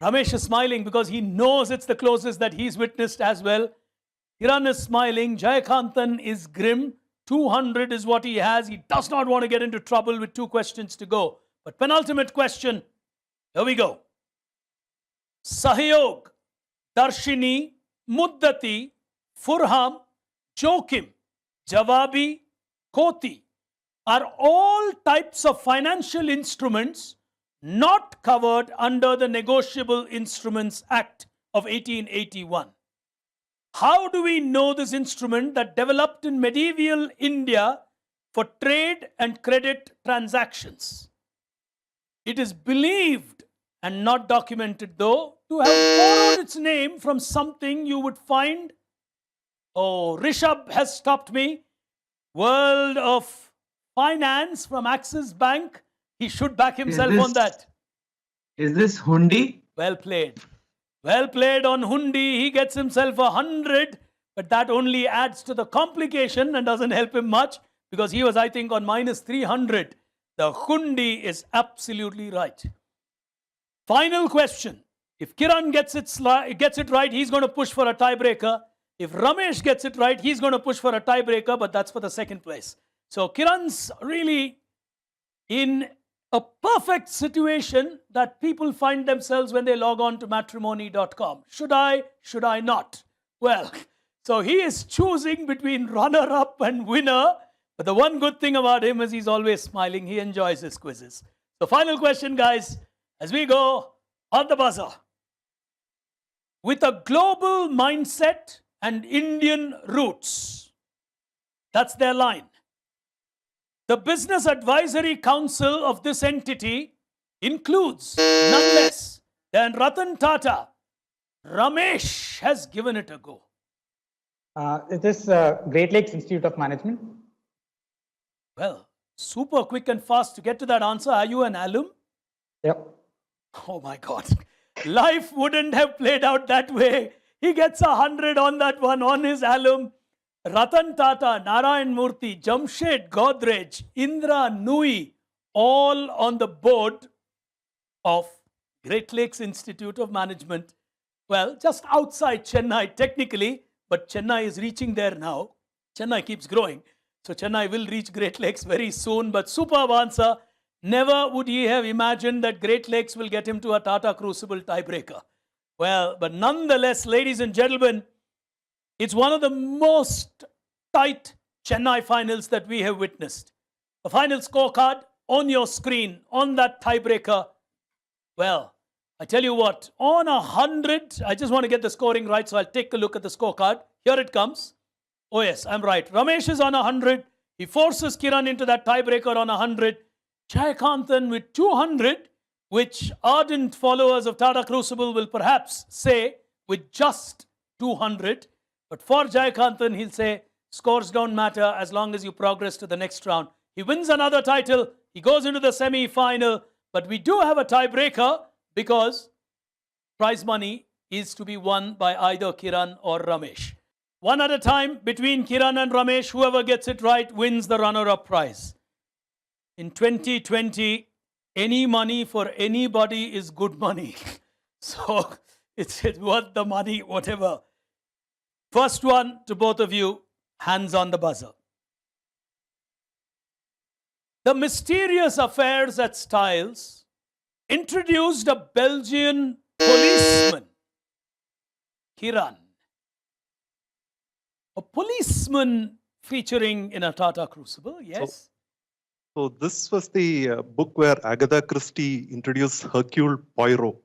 Ramesh is smiling because he knows it's the closest that he's witnessed as well. Kiran is smiling. Jayakanthan is grim. 200 is what he has. He does not want to get into trouble with 2 questions to go. But penultimate question, here we go. Sahyog, Darshini, Muddati, Furham, Jokim, Jawabi, Koti are all types of financial instruments not covered under the Negotiable Instruments Act of 1881. How do we know this instrument that developed in medieval India for trade and credit transactions? It is believed and not documented, though, to have borrowed its name from something you would find. Oh, Rishabh has stopped me. World of Finance from Axis Bank. He should back himself on that. Is this Hundi? Well played. Well played on Hundi. He gets himself 100, but that only adds to the complication and doesn't help him much because he was, I think, on minus 300. The Hundi is absolutely right. Final question. If Kiran gets it right, he's going to push for a tiebreaker. If Ramesh gets it right, he's going to push for a tiebreaker, but that's for the second place. So Kiran's really in a perfect situation that people find themselves when they log on to matrimony.com. Should I not? Well, so he is choosing between runner-up and winner. But the one good thing about him is he's always smiling. He enjoys his quizzes. So final question, guys, as we go on the buzzer. With a global mindset and Indian roots. That's their line. The Business Advisory Council of this entity includes none less than Ratan Tata. Ramesh has given it a go. It is Great Lakes Institute of Management. Well, super quick and fast to get to that answer. Are you an alum? Yep. Oh my God. Life wouldn't have played out that way. He gets 100 on that one, on his alum. Ratan Tata, Narayan Murthy, Jamshed Godrej, Indra Nui, all on the board of Great Lakes Institute of Management. Well, just outside Chennai technically, but Chennai is reaching there now. Chennai keeps growing. So Chennai will reach Great Lakes very soon, but superb answer. Never would he have imagined that Great Lakes will get him to a Tata Crucible tiebreaker. Well, but nonetheless, ladies and gentlemen, it's one of the most tight Chennai finals that we have witnessed. The final scorecard on your screen, on that tiebreaker. Well, I tell you what, on 100, I just want to get the scoring right, so I'll take a look at the scorecard. Here it comes. Oh yes, I'm right. Ramesh is on 100. He forces Kiran into that tiebreaker on 100. Jayakanthan with 200, which ardent followers of Tata Crucible will perhaps say with just 200. But for Jayakanthan, he'll say, scores don't matter as long as you progress to the next round. He wins another title. He goes into the semi-final. But we do have a tiebreaker because prize money is to be won by either Kiran or Ramesh. One at a time between Kiran and Ramesh. Whoever gets it right wins the runner-up prize. In 2020, any money for anybody is good money. So it's worth the money, whatever. First one to both of you, hands on the buzzer. The mysterious affairs at Styles introduced a Belgian policeman, Kiran. A policeman featuring in a Tata Crucible, yes? So this was the book where Agatha Christie introduced Hercule Poirot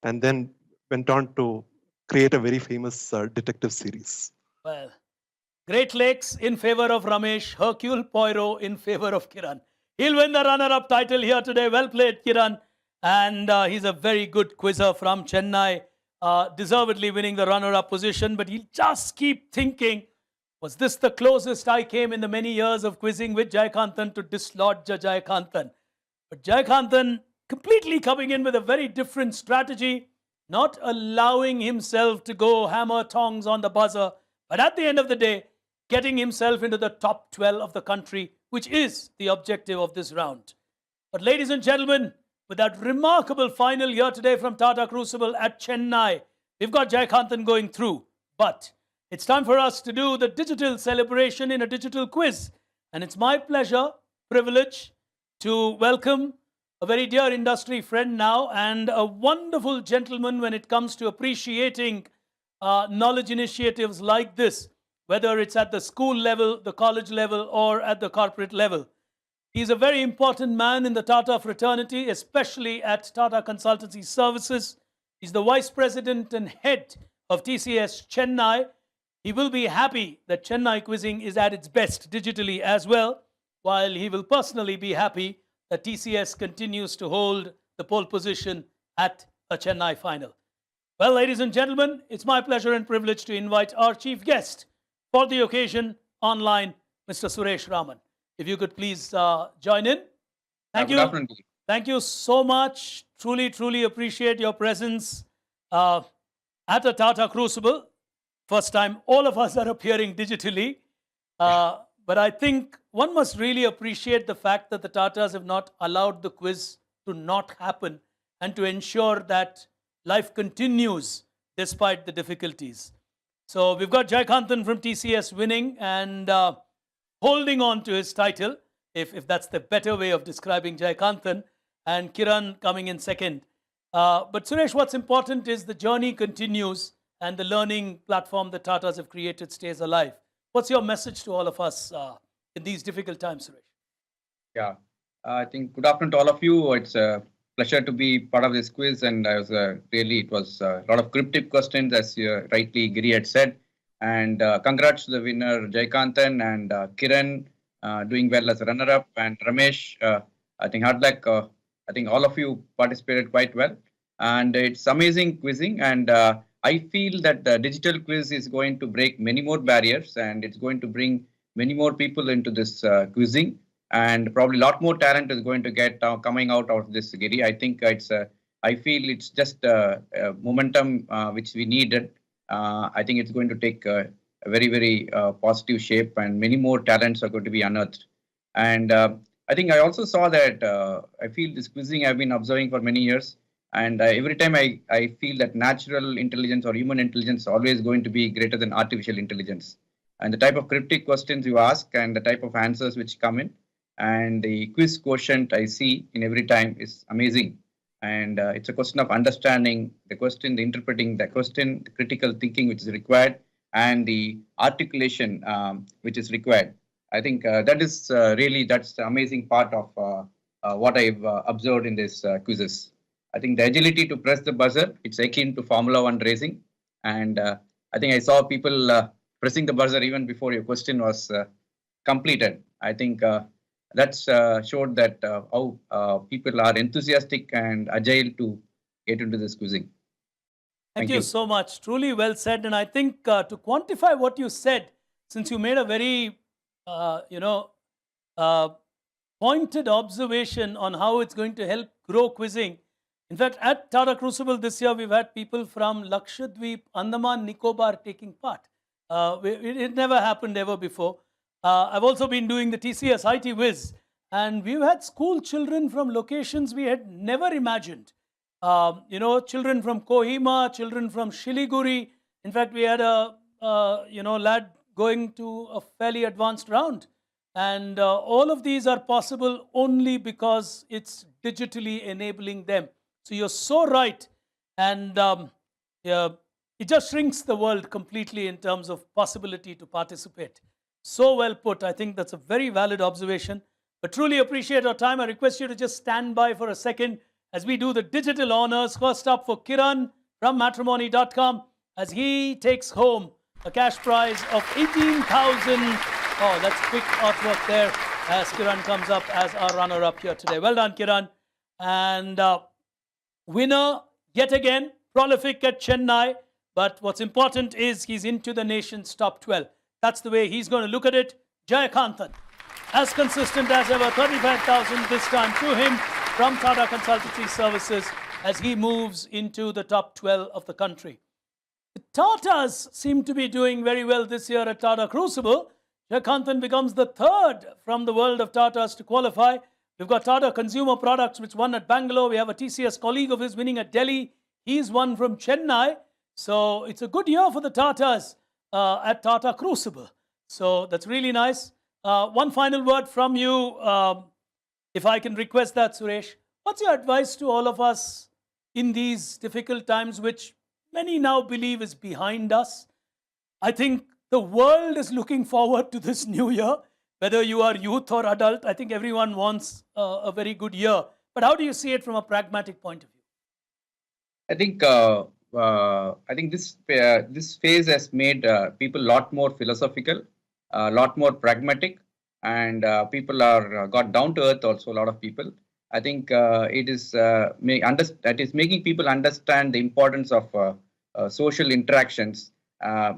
and then went on to create a very famous detective series. Well, Great Lakes in favor of Ramesh, Hercule Poirot in favor of Kiran. He'll win the runner-up title here today. Well played, Kiran. And he's a very good quizzer from Chennai, deservedly winning the runner-up position. But he'll just keep thinking, was this the closest I came in the many years of quizzing with Jayakanthan to dislodge Jayakanthan? But Jayakanthan completely coming in with a very different strategy, not allowing himself to go hammer tongs on the buzzer, but at the end of the day, getting himself into the top 12 of the country, which is the objective of this round. But ladies and gentlemen, with that remarkable final here today from Tata Crucible at Chennai, we've got Jayakanthan going through. But it's time for us to do the digital celebration in a digital quiz. And it's my pleasure, privilege, to welcome a very dear industry friend now and a wonderful gentleman when it comes to appreciating knowledge initiatives like this, whether it's at the school level, the college level, or at the corporate level. He's a very important man in the Tata fraternity, especially at Tata Consultancy Services. He's the Vice President and Head of TCS Chennai. He will be happy that Chennai quizzing is at its best digitally as well, while he will personally be happy that TCS continues to hold the pole position at a Chennai final. Well, ladies and gentlemen, it's my pleasure and privilege to invite our chief guest for the occasion online, Mr. Suresh Raman. If you could please join in. Thank you. Thank you so much. Truly, truly appreciate your presence at a Tata Crucible. First time all of us are appearing digitally. But I think one must really appreciate the fact that the Tatas have not allowed the quiz to not happen and to ensure that life continues despite the difficulties. So we've got Jayakanthan from TCS winning and holding on to his title, if that's the better way of describing Jayakanthan, and Kiran coming in second. But Suresh, what's important is the journey continues and the learning platform that Tatas have created stays alive. What's your message to all of us in these difficult times, Suresh? Yeah, I think good afternoon to all of you. It's a pleasure to be part of this quiz, and I was it was a lot of cryptic questions, as rightly Giri had said. And congrats to the winner Jayakanthan and Kiran doing well as a runner-up, and Ramesh. I think hard luck. I think all of you participated quite well, and it's amazing quizzing. And I feel that the digital quiz is going to break many more barriers, and it's going to bring many more people into this quizzing, and probably a lot more talent is going to get coming out of this, Giri. I think I feel it's just a momentum which we needed. I think it's going to take a very, very positive shape, and many more talents are going to be unearthed. And I think I also saw that I feel this quizzing I've been observing for many years. And every time I feel that natural intelligence or human intelligence is always going to be greater than artificial intelligence. And the type of cryptic questions you ask and the type of answers which come in and the quiz quotient I see in every time is amazing. And it's a question of understanding the question, the interpreting the question, the critical thinking which is required, and the articulation which is required. I think that is that's the amazing part of what I've observed in these quizzes. I think the agility to press the buzzer, it's akin to Formula One racing. And I think I saw people pressing the buzzer even before your question was completed. I think that's showed that how people are enthusiastic and agile to get into this quizzing. Thank you so much. Truly well said. And I think to quantify what you said, since you made a very, pointed observation on how it's going to help grow quizzing. In fact, at Tata Crucible this year, we've had people from Lakshadweep, Andaman, Nicobar taking part. It never happened ever before. I've also been doing the TCS IT Whiz, and we've had school children from locations we had never imagined. Children from Kohima, children from Shiliguri. In fact, we had a lad going to a fairly advanced round. And all of these are possible only because it's digitally enabling them. So you're so right. And it just shrinks the world completely in terms of possibility to participate. So well put. I think that's a very valid observation. But truly appreciate our time. I request you to just stand by for a second as we do the digital honors. First up for Kiran from matrimony.com as he takes home a cash prize of 18,000. Oh, that's quick artwork there as Kiran comes up as our runner-up here today. Well done, Kiran. And winner, yet again, prolific at Chennai. But what's important is he's into the nation's top 12. That's the way he's going to look at it. Jayakanthan, as consistent as ever, 35,000 this time to him from Tata Consultancy Services as he moves into the top 12 of the country. The Tatas seem to be doing very well this year at Tata Crucible. Jayakanthan becomes the third from the world of Tatas to qualify. We've got Tata Consumer Products, which won at Bangalore. We have a TCS colleague of his winning at Delhi. He's won from Chennai. So it's a good year for the Tatas at Tata Crucible. So that's really nice. One final word from you, if I can request that, Suresh. What's your advice to all of us in these difficult times, which many now believe is behind us? I think the world is looking forward to this new year, whether you are youth or adult. I think everyone wants a very good year. But how do you see it from a pragmatic point of view? I think this phase has made people a lot more philosophical, a lot more pragmatic, and people are got down to earth. Also, a lot of people. I think it is making people understand the importance of social interactions.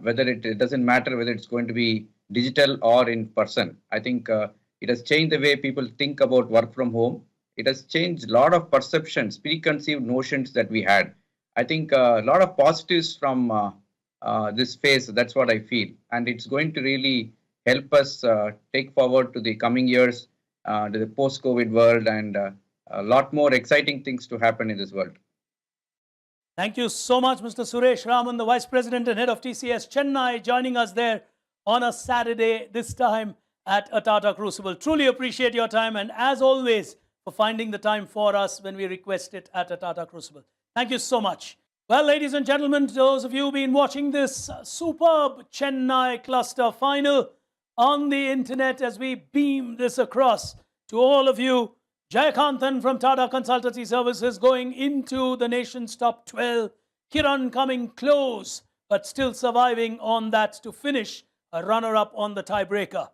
Whether it doesn't matter whether it's going to be digital or in person. I think it has changed the way people think about work from home. It has changed a lot of perceptions, preconceived notions that we had. I think a lot of positives from this phase. That's what I feel, and it's going to really help us take forward to the coming years, to the post-COVID world, and a lot more exciting things to happen in this world. Thank you so much, Mr. Suresh Raman, the Vice President and Head of TCS Chennai, joining us there on a Saturday, this time at a Tata Crucible. Truly appreciate your time, and as always, for finding the time for us when we request it at a Tata Crucible. Thank you so much. Well, ladies and gentlemen, those of you who've been watching this superb Chennai cluster final on the internet as we beam this across to all of you, Jayakanthan from Tata Consultancy Services going into the nation's top 12. Kiran coming close, but still surviving on that to finish a runner-up on the tiebreaker.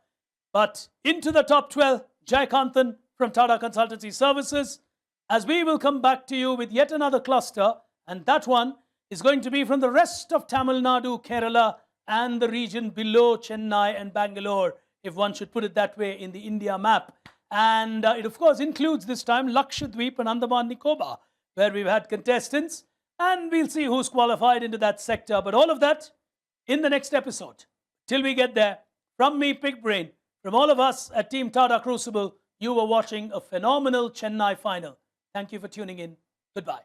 But into the top 12, Jayakanthan from Tata Consultancy Services, as we will come back to you with yet another cluster, and that one is going to be from the rest of Tamil Nadu, Kerala, and the region below Chennai and Bangalore, if one should put it that way in the India map. And it, of course, includes this time Lakshadweep and Andaman Nicobar, where we've had contestants, and we'll see who's qualified into that sector. But all of that in the next episode. Till we get there, from me, Pig Brain, from all of us at Team Tata Crucible, you were watching a phenomenal Chennai final. Thank you for tuning in. Goodbye.